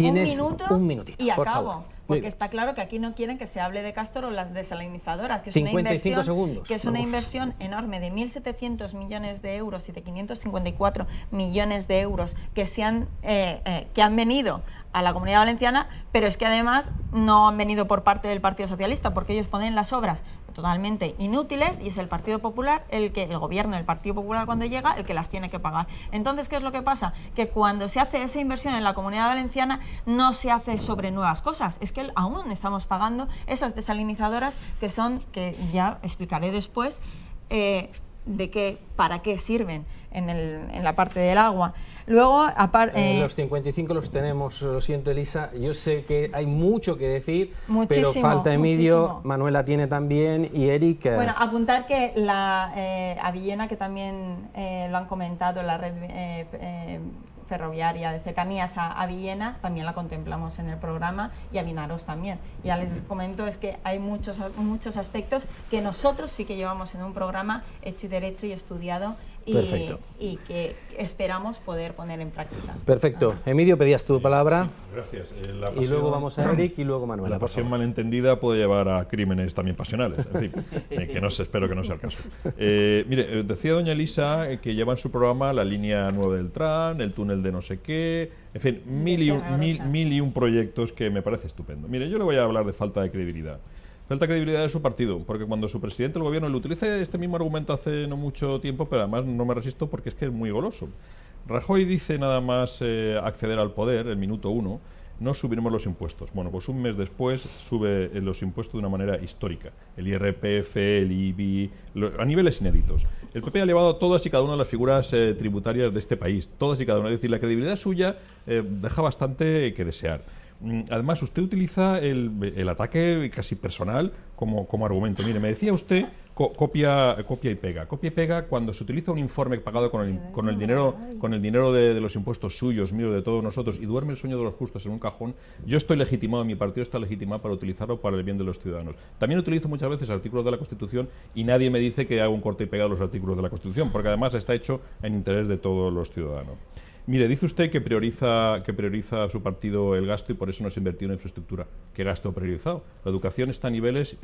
un minutito y acabo. Porque está claro que aquí no quieren que se hable de Castor o las desalinizadoras, que es una inversión enorme de 1.700 millones de euros y de 554 millones de euros que han venido a la Comunidad Valenciana, pero es que además no han venido por parte del Partido Socialista, porque ellos ponen las obras totalmente inútiles y es el Partido Popular, el gobierno del Partido Popular cuando llega, el que las tiene que pagar. Entonces, ¿qué es lo que pasa? Que cuando se hace esa inversión en la Comunidad Valenciana no se hace sobre nuevas cosas, es que aún estamos pagando esas desalinizadoras que ya explicaré después para qué sirven en la parte del agua. Luego, los 55 los tenemos, lo siento, Elisa, yo sé que hay mucho que decir, pero falta Emilio, Manuela tiene también y Eric. Bueno, apuntar que la a Villena, que también lo han comentado, la red ferroviaria de cercanías a Villena, también la contemplamos en el programa, y a Vinaros también. Ya les comento, es que hay muchos aspectos que nosotros sí que llevamos en un programa hecho y derecho y estudiado, y que esperamos poder poner en práctica. Perfecto. Emilio, pedías tu palabra. Sí, gracias. Y luego vamos a Eric y luego Manuela. La pasión malentendida puede llevar a crímenes también pasionales. En fin, espero que no sea el caso. Mire, decía doña Elisa que lleva en su programa la línea 9 del tram, el túnel de no sé qué, en fin, mil y un proyectos que me parece estupendo. Mire, yo le voy a hablar de falta de credibilidad. Falta credibilidad de su partido, porque cuando su presidente del gobierno le utiliza este mismo argumento hace no mucho tiempo, pero además no me resisto porque es que es muy goloso. Rajoy dice nada más acceder al poder, el minuto 1, no subiremos los impuestos. Bueno, pues un mes después sube los impuestos de una manera histórica. El IRPF, el IBI, a niveles inéditos. El PP ha elevado todas y cada una de las figuras tributarias de este país, todas y cada una. Es decir, la credibilidad suya deja bastante que desear. Además, usted utiliza el ataque casi personal como argumento. Mire, me decía usted, Copia y pega. Copia y pega cuando se utiliza un informe pagado con el dinero de los impuestos suyos, míos, de todos nosotros, y duerme el sueño de los justos en un cajón. Yo estoy legitimado, mi partido está legitimado para utilizarlo para el bien de los ciudadanos. También utilizo muchas veces artículos de la Constitución y nadie me dice que hago un corte y pega de los artículos de la Constitución, porque además está hecho en interés de todos los ciudadanos. Mire, dice usted que prioriza su partido el gasto y por eso no se ha invertido en infraestructura. ¿Qué gasto ha priorizado? La educación está a niveles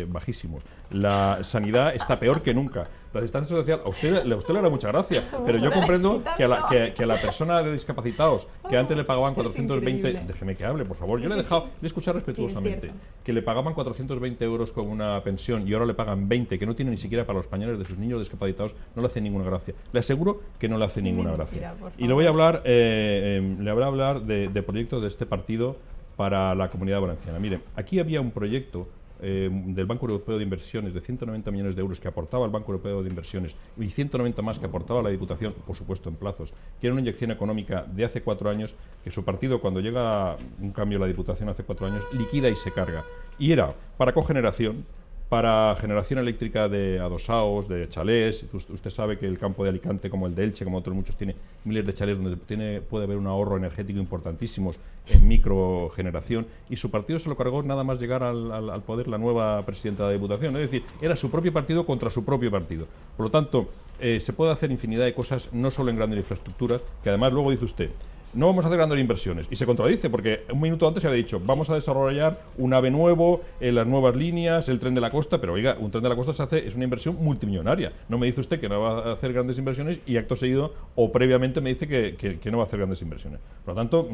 bajísimos. La sanidad está peor que nunca. La distancia social, a usted le hará mucha gracia, pero yo comprendo que a la persona de discapacitados, que antes le pagaban 420... Déjeme que hable, por favor. Yo le he escuchado respetuosamente. Que le pagaban 420 euros con una pensión y ahora le pagan 20, que no tiene ni siquiera para los pañales de sus niños discapacitados, no le hace ninguna gracia. Le aseguro que no le hace ninguna gracia. Y le voy a hablar, de proyectos de este partido para la Comunidad Valenciana. Mire, aquí había un proyecto del Banco Europeo de Inversiones de 190 millones de euros que aportaba el Banco Europeo de Inversiones y 190 más que aportaba la Diputación, por supuesto en plazos, que era una inyección económica de hace 4 años que su partido, cuando llega un cambio a la Diputación hace 4 años, liquida y se carga. Y era para cogeneración, para generación eléctrica de adosaos, de chalés. Usted sabe que el campo de Alicante, como el de Elche, como otros muchos, tiene miles de chalés donde puede haber un ahorro energético importantísimos en microgeneración, y su partido se lo cargó nada más llegar al poder la nueva presidenta de la Diputación. Es decir, era su propio partido contra su propio partido. Por lo tanto, se puede hacer infinidad de cosas, no solo en grandes infraestructuras, que además luego dice usted, no vamos a hacer grandes inversiones. Y se contradice, porque un minuto antes se había dicho, vamos a desarrollar un AVE nuevo, las nuevas líneas, el tren de la costa, pero oiga, un tren de la costa es una inversión multimillonaria. No me dice usted que no va a hacer grandes inversiones y acto seguido o previamente me dice que no va a hacer grandes inversiones. Por lo tanto,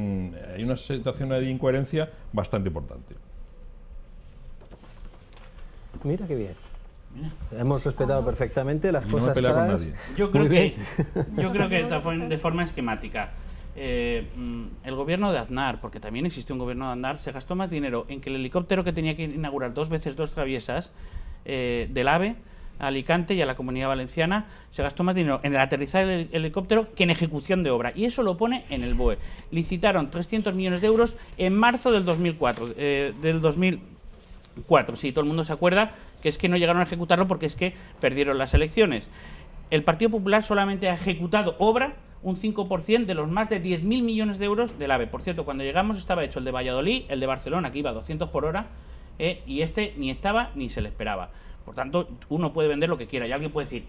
hay una situación de incoherencia bastante importante. Mira qué bien. Hemos respetado perfectamente las cosas no me con nadie. Yo creo que de forma esquemática. El gobierno de Aznar, porque también existe un gobierno de Aznar, se gastó más dinero en que el helicóptero que tenía que inaugurar 2 veces 2 traviesas del AVE a Alicante y a la Comunidad Valenciana, se gastó más dinero en el aterrizaje del helicóptero que en ejecución de obra, y eso lo pone en el BOE. Licitaron 300 millones de euros en marzo del 2004, sí, todo el mundo se acuerda que es que no llegaron a ejecutarlo porque es que perdieron las elecciones. El Partido Popular solamente ha ejecutado obra un 5% de los más de 10.000 millones de euros del AVE. Por cierto, cuando llegamos estaba hecho el de Valladolid, el de Barcelona, que iba a 200 por hora, y este ni estaba ni se le esperaba. Por tanto, uno puede vender lo que quiera, y alguien puede decir,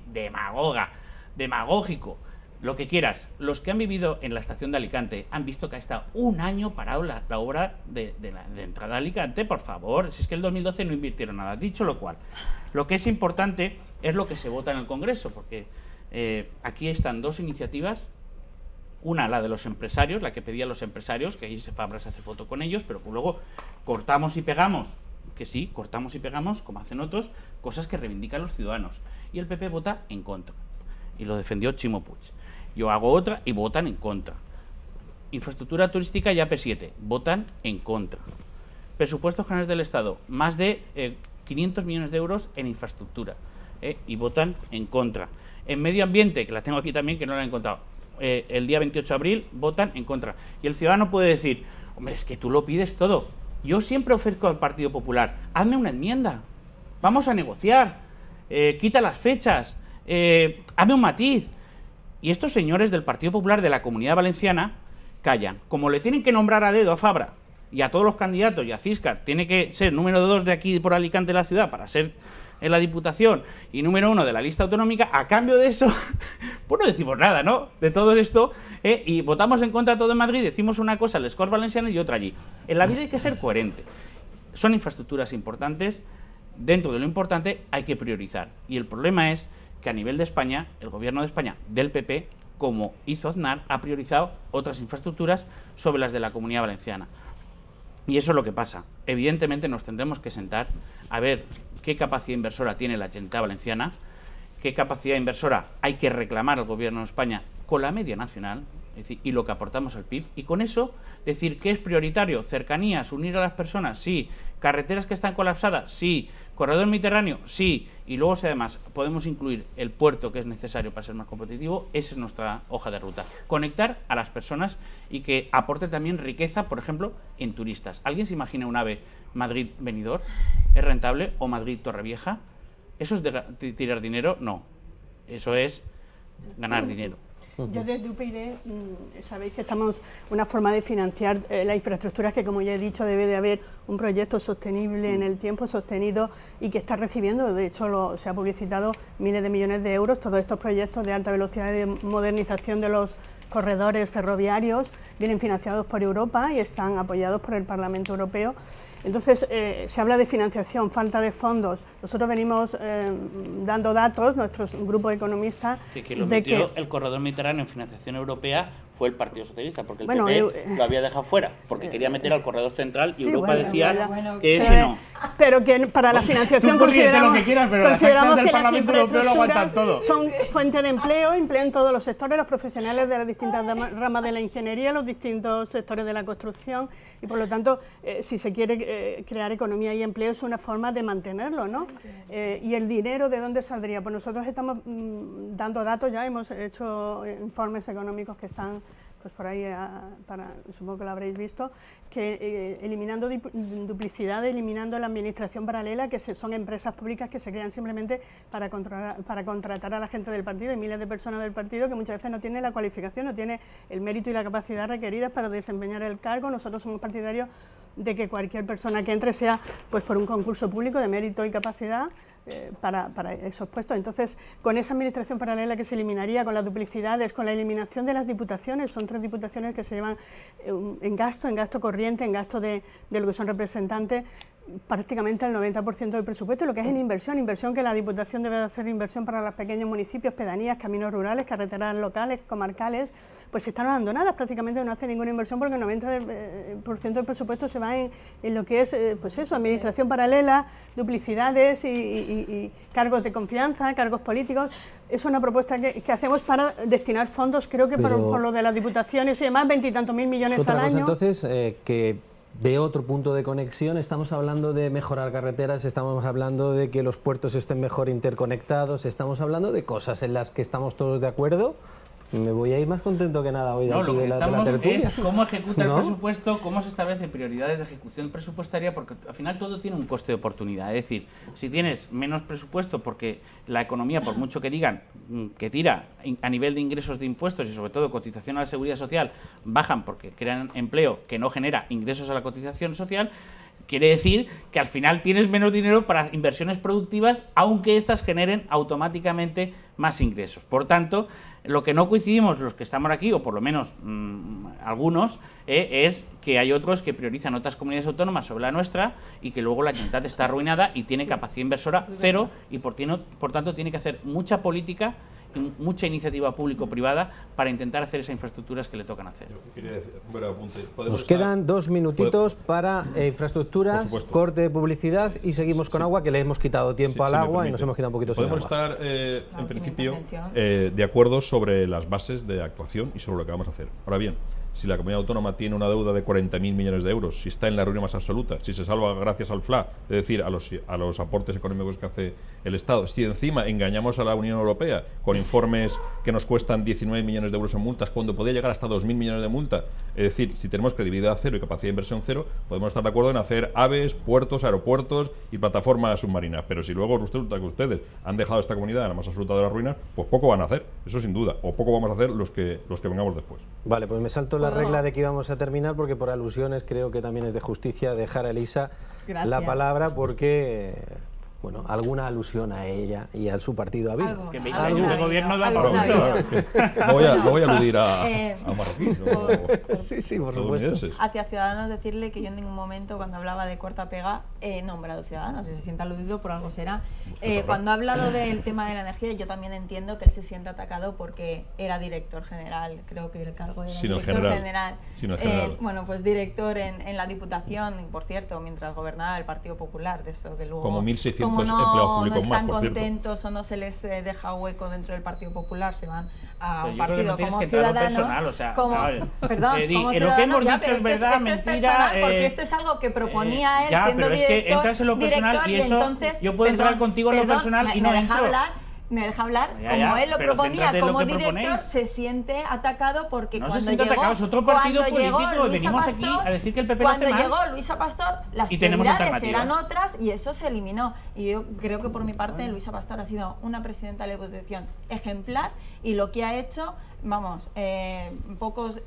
demagógico, lo que quieras. Los que han vivido en la estación de Alicante han visto que ha estado un año parado la obra de entrada a Alicante, por favor, si es que el 2012 no invirtieron nada. Dicho lo cual, lo que es importante es lo que se vota en el Congreso, porque aquí están 2 iniciativas. Una, la de los empresarios, la que pedían los empresarios, que ahí Fabra se hace foto con ellos, pero luego cortamos y pegamos, que sí, cortamos y pegamos, como hacen otros, cosas que reivindican los ciudadanos. Y el PP vota en contra. Y lo defendió Chimo Puig. Yo hago otra y votan en contra. Infraestructura turística y AP7, votan en contra. Presupuestos generales del Estado, más de 500 millones de euros en infraestructura, y votan en contra. En medio ambiente, que la tengo aquí también, que no la he encontrado, el día 28 de abril votan en contra. Y el ciudadano puede decir, hombre, es que tú lo pides todo. Yo siempre ofrezco al Partido Popular, hazme una enmienda, vamos a negociar, quita las fechas, hazme un matiz. Y estos señores del Partido Popular de la Comunidad Valenciana callan. Como le tienen que nombrar a dedo a Fabra y a todos los candidatos, y a Ciscar tiene que ser número 2 de aquí por Alicante de la ciudad para ser en la Diputación y número 1 de la lista autonómica, a cambio de eso, pues no decimos nada, ¿no? De todo esto, y votamos en contra todo en Madrid, decimos una cosa en les Corts Valencianes y otra allí. En la vida hay que ser coherente. Son infraestructuras importantes, dentro de lo importante hay que priorizar. Y el problema es que a nivel de España, el gobierno de España, del PP, como hizo Aznar, ha priorizado otras infraestructuras sobre las de la Comunidad Valenciana. Y eso es lo que pasa. Evidentemente nos tendremos que sentar a ver qué capacidad inversora tiene la Generalitat Valenciana, qué capacidad inversora hay que reclamar al gobierno de España con la media nacional, es decir, y lo que aportamos al PIB, y con eso decir que es prioritario, cercanías, unir a las personas, sí, carreteras que están colapsadas, sí, corredor mediterráneo, sí, y luego si además podemos incluir el puerto que es necesario para ser más competitivo, esa es nuestra hoja de ruta. Conectar a las personas y que aporte también riqueza, por ejemplo, en turistas. ¿Alguien se imagina un AVE Madrid-Benidorm? ¿Es rentable? ¿O Madrid-Torrevieja? ¿Eso es de tirar dinero? No. Eso es ganar dinero. Yo desde UPyD sabéis que estamos una forma de financiar las infraestructuras que, como ya he dicho, debe de haber un proyecto sostenible en el tiempo, sostenido y que está recibiendo, de hecho se ha publicitado miles de millones de euros. Todos estos proyectos de alta velocidad y de modernización de los corredores ferroviarios vienen financiados por Europa y están apoyados por el Parlamento Europeo. Entonces, se habla de financiación, falta de fondos. Nosotros venimos dando datos, nuestro grupo de economistas, que lo metió el corredor mediterráneo en financiación europea fue el Partido Socialista, porque el PP lo había dejado fuera, porque quería meter al corredor central y Europa decía que ese no. Pero que para la financiación consideramos que las infraestructuras son fuente de empleo, emplean todos los sectores, los profesionales de las distintas ramas de la ingeniería, los distintos sectores de la construcción, y por lo tanto, si se quiere crear economía y empleo, es una forma de mantenerlo, ¿no? Y el dinero, ¿de dónde saldría? Pues nosotros estamos dando datos, ya hemos hecho informes económicos que están pues por ahí, supongo que lo habréis visto, que eliminando duplicidad, eliminando la administración paralela, que son empresas públicas que se crean simplemente para contratar a la gente del partido, y miles de personas del partido que muchas veces no tienen la cualificación, no tienen el mérito y la capacidad requeridas para desempeñar el cargo. Nosotros somos partidarios de que cualquier persona que entre sea pues por un concurso público de mérito y capacidad para esos puestos. Entonces, con esa administración paralela que se eliminaría, con las duplicidades, con la eliminación de las diputaciones, son 3 diputaciones que se llevan en gasto corriente, en gasto de lo que son representantes, prácticamente el 90% del presupuesto, lo que es en inversión que la Diputación debe hacer inversión para los pequeños municipios, pedanías, caminos rurales, carreteras locales, comarcales, pues están abandonadas, prácticamente no hacen ninguna inversión porque el 90% del presupuesto se va en lo que es, pues eso, administración paralela, duplicidades y cargos de confianza, cargos políticos. Es una propuesta que hacemos para destinar fondos, creo que por lo de las diputaciones y demás, 20 y tantos mil millones al año. Entonces, que de otro punto de conexión, estamos hablando de mejorar carreteras, estamos hablando de que los puertos estén mejor interconectados, estamos hablando de cosas en las que estamos todos de acuerdo. Me voy a ir más contento que nada hoy de aquí de la tertulia. Es cómo ejecuta el presupuesto, cómo se establecen prioridades de ejecución presupuestaria, porque al final todo tiene un coste de oportunidad. Es decir, si tienes menos presupuesto porque la economía, por mucho que digan que tira a nivel de ingresos de impuestos y sobre todo cotización a la seguridad social, bajan porque crean empleo que no genera ingresos a la cotización social, quiere decir que al final tienes menos dinero para inversiones productivas, aunque éstas generen automáticamente más ingresos. Por tanto, lo que no coincidimos los que estamos aquí, o por lo menos algunos, es que hay otros que priorizan otras comunidades autónomas sobre la nuestra y que luego la Generalitat está arruinada y tiene capacidad inversora cero y por tanto tiene que hacer mucha política y mucha iniciativa público-privada para intentar hacer esas infraestructuras que le tocan hacer. Nos quedan 2 minutitos para infraestructuras, corte de publicidad y seguimos con agua, que le hemos quitado tiempo al agua y nos hemos quedado un poquito sin agua. Podemos estar, en principio, de acuerdo sobre las bases de actuación y sobre lo que vamos a hacer. Ahora bien, si la comunidad autónoma tiene una deuda de 40.000 millones de euros, si está en la ruina más absoluta, si se salva gracias al FLA, es decir, a los aportes económicos que hace el Estado, si encima engañamos a la Unión Europea con informes que nos cuestan 19 millones de euros en multas, cuando podría llegar hasta 2.000 millones de multa, es decir, si tenemos credibilidad cero y capacidad de inversión cero, podemos estar de acuerdo en hacer AVEs, puertos, aeropuertos y plataformas submarinas. Pero si luego resulta que ustedes han dejado esta comunidad en la más absoluta de la ruina, pues poco van a hacer, eso sin duda, o poco vamos a hacer los que vengamos después. Vale, pues me salto la regla de que íbamos a terminar porque por alusiones creo que también es de justicia dejar a Elisa la palabra porque, bueno, alguna alusión a ella y a su partido ha habido. Que 20 años de gobierno da para mucho. No voy a aludir a marroquíes. Sí, por supuesto. Hacia Ciudadanos decirle que yo en ningún momento cuando hablaba de corta pega he nombrado Ciudadanos, si se siente aludido por algo será. Cuando ha hablado del tema de la energía, yo también entiendo que él se siente atacado porque era director general, creo que el cargo era director general. Bueno, pues director en la Diputación, y por cierto, mientras gobernaba el Partido Popular, de eso que luego... Como 1.600 empleados públicos más, por cierto. No están contentos o no se les deja hueco dentro del Partido Popular, se van a un partido no como Ciudadanos. Personal, o sea, como, perdón, como lo que hemos dicho es verdad, mentira. Porque esto es algo que proponía él siendo pero es que entras en lo personal y eso, entonces, yo puedo entrar contigo en lo personal y no entro. me deja hablar, Ya, como él lo pero proponía céntrate en lo como que director, proponéis. se siente atacado porque No se cuando siente llegó, atacado, es otro partido cuando llegó político, Luisa venimos aquí Pastor, a decir que el PP lo hace cuando mal. llegó Luisa Pastor, las Y tenemos prioridades alternativas. eran otras y eso se eliminó. Y yo creo que por mi parte Luisa Pastor ha sido una presidenta de la Diputación ejemplar y lo que ha hecho, vamos, pocos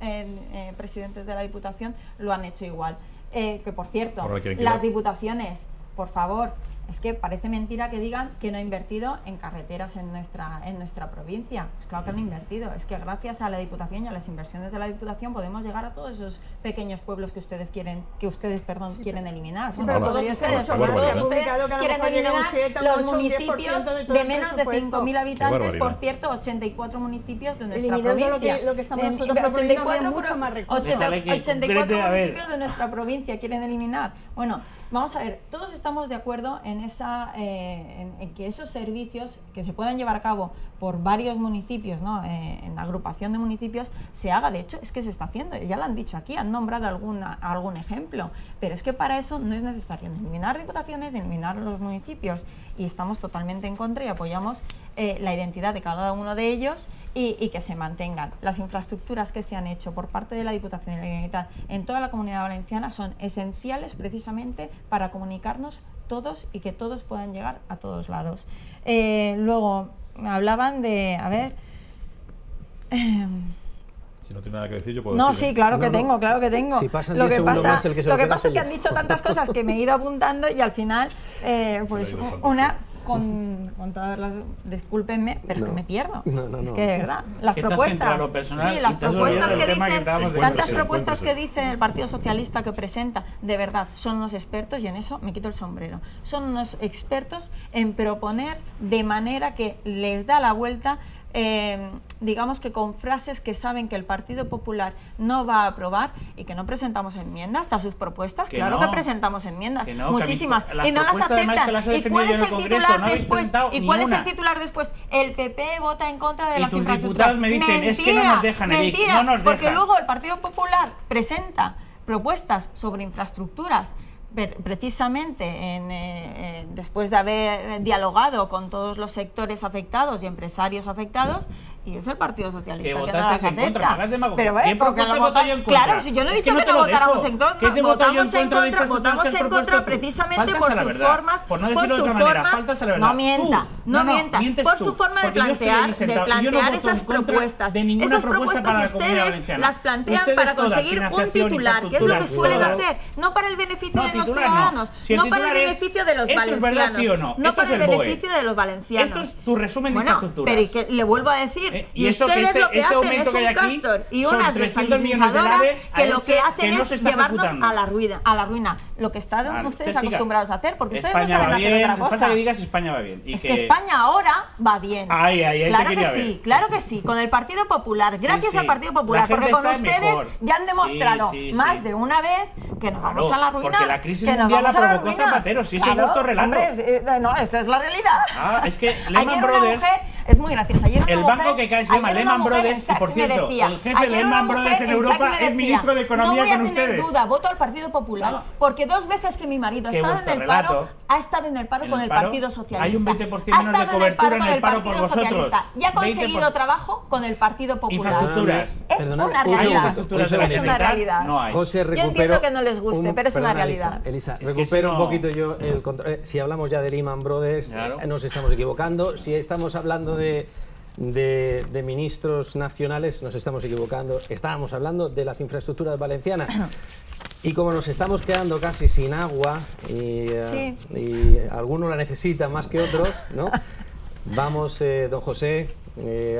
presidentes de la Diputación lo han hecho igual. Que por cierto, Ahora quieren las quitar. diputaciones, por favor, es que parece mentira que digan que no ha invertido en carreteras en nuestra provincia. Pues claro que han invertido. Es que gracias a la Diputación y a las inversiones de la Diputación podemos llegar a todos esos pequeños pueblos que ustedes quieren eliminar. Sí, Bueno, pero todos podría ser ustedes, mucho porque más. todos Se ha ustedes publicado que a lo quieren mejor llega un eliminar 7, un los 8, un 10% municipios de todo de el menos de presupuesto. 5.000 habitantes, barbaridad. por cierto, 84 municipios de nuestra Eliminando provincia. lo que estamos nosotros proponiendo, que es 84 mucho más recursos. Déjale que 84 concrete, a ver. municipios de nuestra provincia quieren eliminar. Bueno, vamos a ver, todos estamos de acuerdo en en que esos servicios que se puedan llevar a cabo por varios municipios, ¿no? En la agrupación de municipios, se haga. De hecho, es que se está haciendo, ya lo han dicho aquí, han nombrado algún ejemplo, pero es que para eso no es necesario ni eliminar diputaciones ni eliminar los municipios, y estamos totalmente en contra y apoyamos la identidad de cada uno de ellos y que se mantengan. Las infraestructuras que se han hecho por parte de la Diputación y la Generalitat en toda la Comunidad Valenciana son esenciales precisamente para comunicarnos todos y que todos puedan llegar a todos lados. Luego hablaban de, a ver... Si no tiene nada que decir, yo puedo No, decir, sí, claro que No, no. tengo, claro que tengo. Si pasan Lo 10 que segundos pasa, más, el que se lo lo que queda pasa soy es que yo. han dicho tantas cosas que me he ido apuntando y al final, pues Se le ha ido una... Con todas las... Discúlpenme, pero es que No. me pierdo. No, es no. que de verdad, las Que te has centrado propuestas... en lo personal Sí, y las te has propuestas olvidado que del tema que dicen... estábamos Tantas Encuéntrese, propuestas que encuéntrese. dice el Partido Socialista que presenta, de verdad, son unos expertos, y en eso me quito el sombrero. Son unos expertos en proponer de manera que les da la vuelta, digamos que con frases que saben que el Partido Popular no va a aprobar, y que no presentamos enmiendas a sus propuestas. Que claro no. que presentamos enmiendas, Que no, muchísimas, que a mí- y no las las propuestas, además, que aceptan. las he ¿Y defendido cuál yo es en el el Congreso, titular no habéis después? presentado ¿Y cuál es ninguna. el titular después? El PP vota en contra de Y las tus infraestructuras. diputados me dicen, es que no nos dejan, Eric, mentira, no nos porque dejan. luego el Partido Popular presenta propuestas sobre infraestructuras precisamente después de haber dialogado con todos los sectores afectados y empresarios afectados, y es el Partido Socialista que no las votasteis en contra, acepta. hagas demagogia. Pero ¿Qué porque propuesta lo he votado yo en contra? claro, si yo no he Es que dicho no que te no lo votáramos dejo. en ¿Qué contra, te he votado yo en votamos en contra de contra, infraestructuras votamos que has en propuesto contra tú? precisamente Faltas por a la sus verdad. formas, Por no por decirlo de su otra manera, forma, faltas a la verdad. no mienta, Tú, no mienta, mientes por tú, su forma de porque yo estoy ahí plantear sentado y yo no voto en esas contra propuestas. de ninguna Esas propuesta para la propuestas Comunidad ustedes Valenciana. las plantean Ustedes para todas, conseguir un financiación, titular, que es lo que infraestructuras, suelen todas. hacer, no para el beneficio No, de los titular no. ciudadanos, Si el no para el titular es, beneficio de los ¿esto es verdad, valencianos, sí o no? no Esto para es el el BOE. beneficio de los valencianos. Esto es tu resumen de Bueno, infraestructuras. pero y que le vuelvo a decir, Y eso que ustedes lo que hacen aumento es que hay un aquí castor y son unas 300 millones de desalinizadoras AVE que a lo que Elche hacen que no es se está llevarnos ejecutando. a la ruina, lo que están Vale, ustedes usted siga. acostumbrados a hacer, porque ustedes no España saben va hacer bien, otra falta cosa. que digas España va bien. Y Es que España ahora va bien. Ay, ay, ay, claro te que quería sí, ver. claro que sí, con el Partido Popular, gracias sí. al Partido La Popular, gente porque con está ustedes mejor. ya han demostrado Sí, más sí. de una vez que nos vamos a la ruina. Porque la crisis que nos mundial la vamos a provocó ruina. Zapatero, sí, ese es vuestro relato. Hombre, no, esta es la realidad. Ah, es que Lehman Ayer una Brothers- mujer, es muy graciosa, ayer una El mujer, banco que cae se llama ayer una Lehman mujer Brothers en Sachs y, por me cierto, decía, el jefe de ayer una Lehman mujer Brothers en Sachs Europa me es decía, ministro de Economía no voy a con tener ustedes. duda, voto al Partido Popular, No. porque 2 veces que mi marido ha Que estado en vuestro el paro, relato, ha estado en el paro en con el el paro, Partido Socialista. hay un 20% Ha menos de estado en el cobertura paro en con el el paro por Partido vosotros. Socialista y ha 20%. conseguido trabajo con el Partido Popular. Infraestructuras. Es Perdonadme, una un realidad. segundo, un Es segundo. una realidad. No hay. José, Yo recupero. entiendo que no les guste, pero es una perdona, realidad. Elisa, que recupero si un no- poquito yo el control. Si hablamos ya de Lehman Brothers, Claro. nos estamos equivocando. Si estamos hablando de ministros nacionales, nos estamos equivocando. Estábamos hablando de las infraestructuras valencianas. Y como nos estamos quedando casi sin agua y alguno la necesita más que otros, ¿no? Vamos, don José,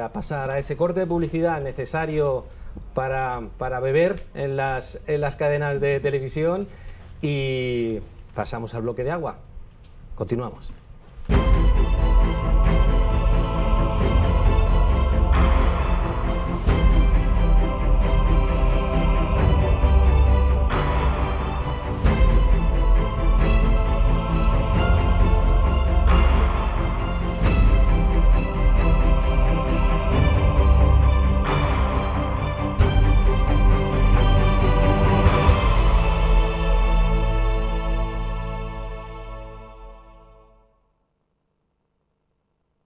a pasar a ese corte de publicidad necesario para beber en las cadenas de televisión y pasamos al bloque de agua. Continuamos.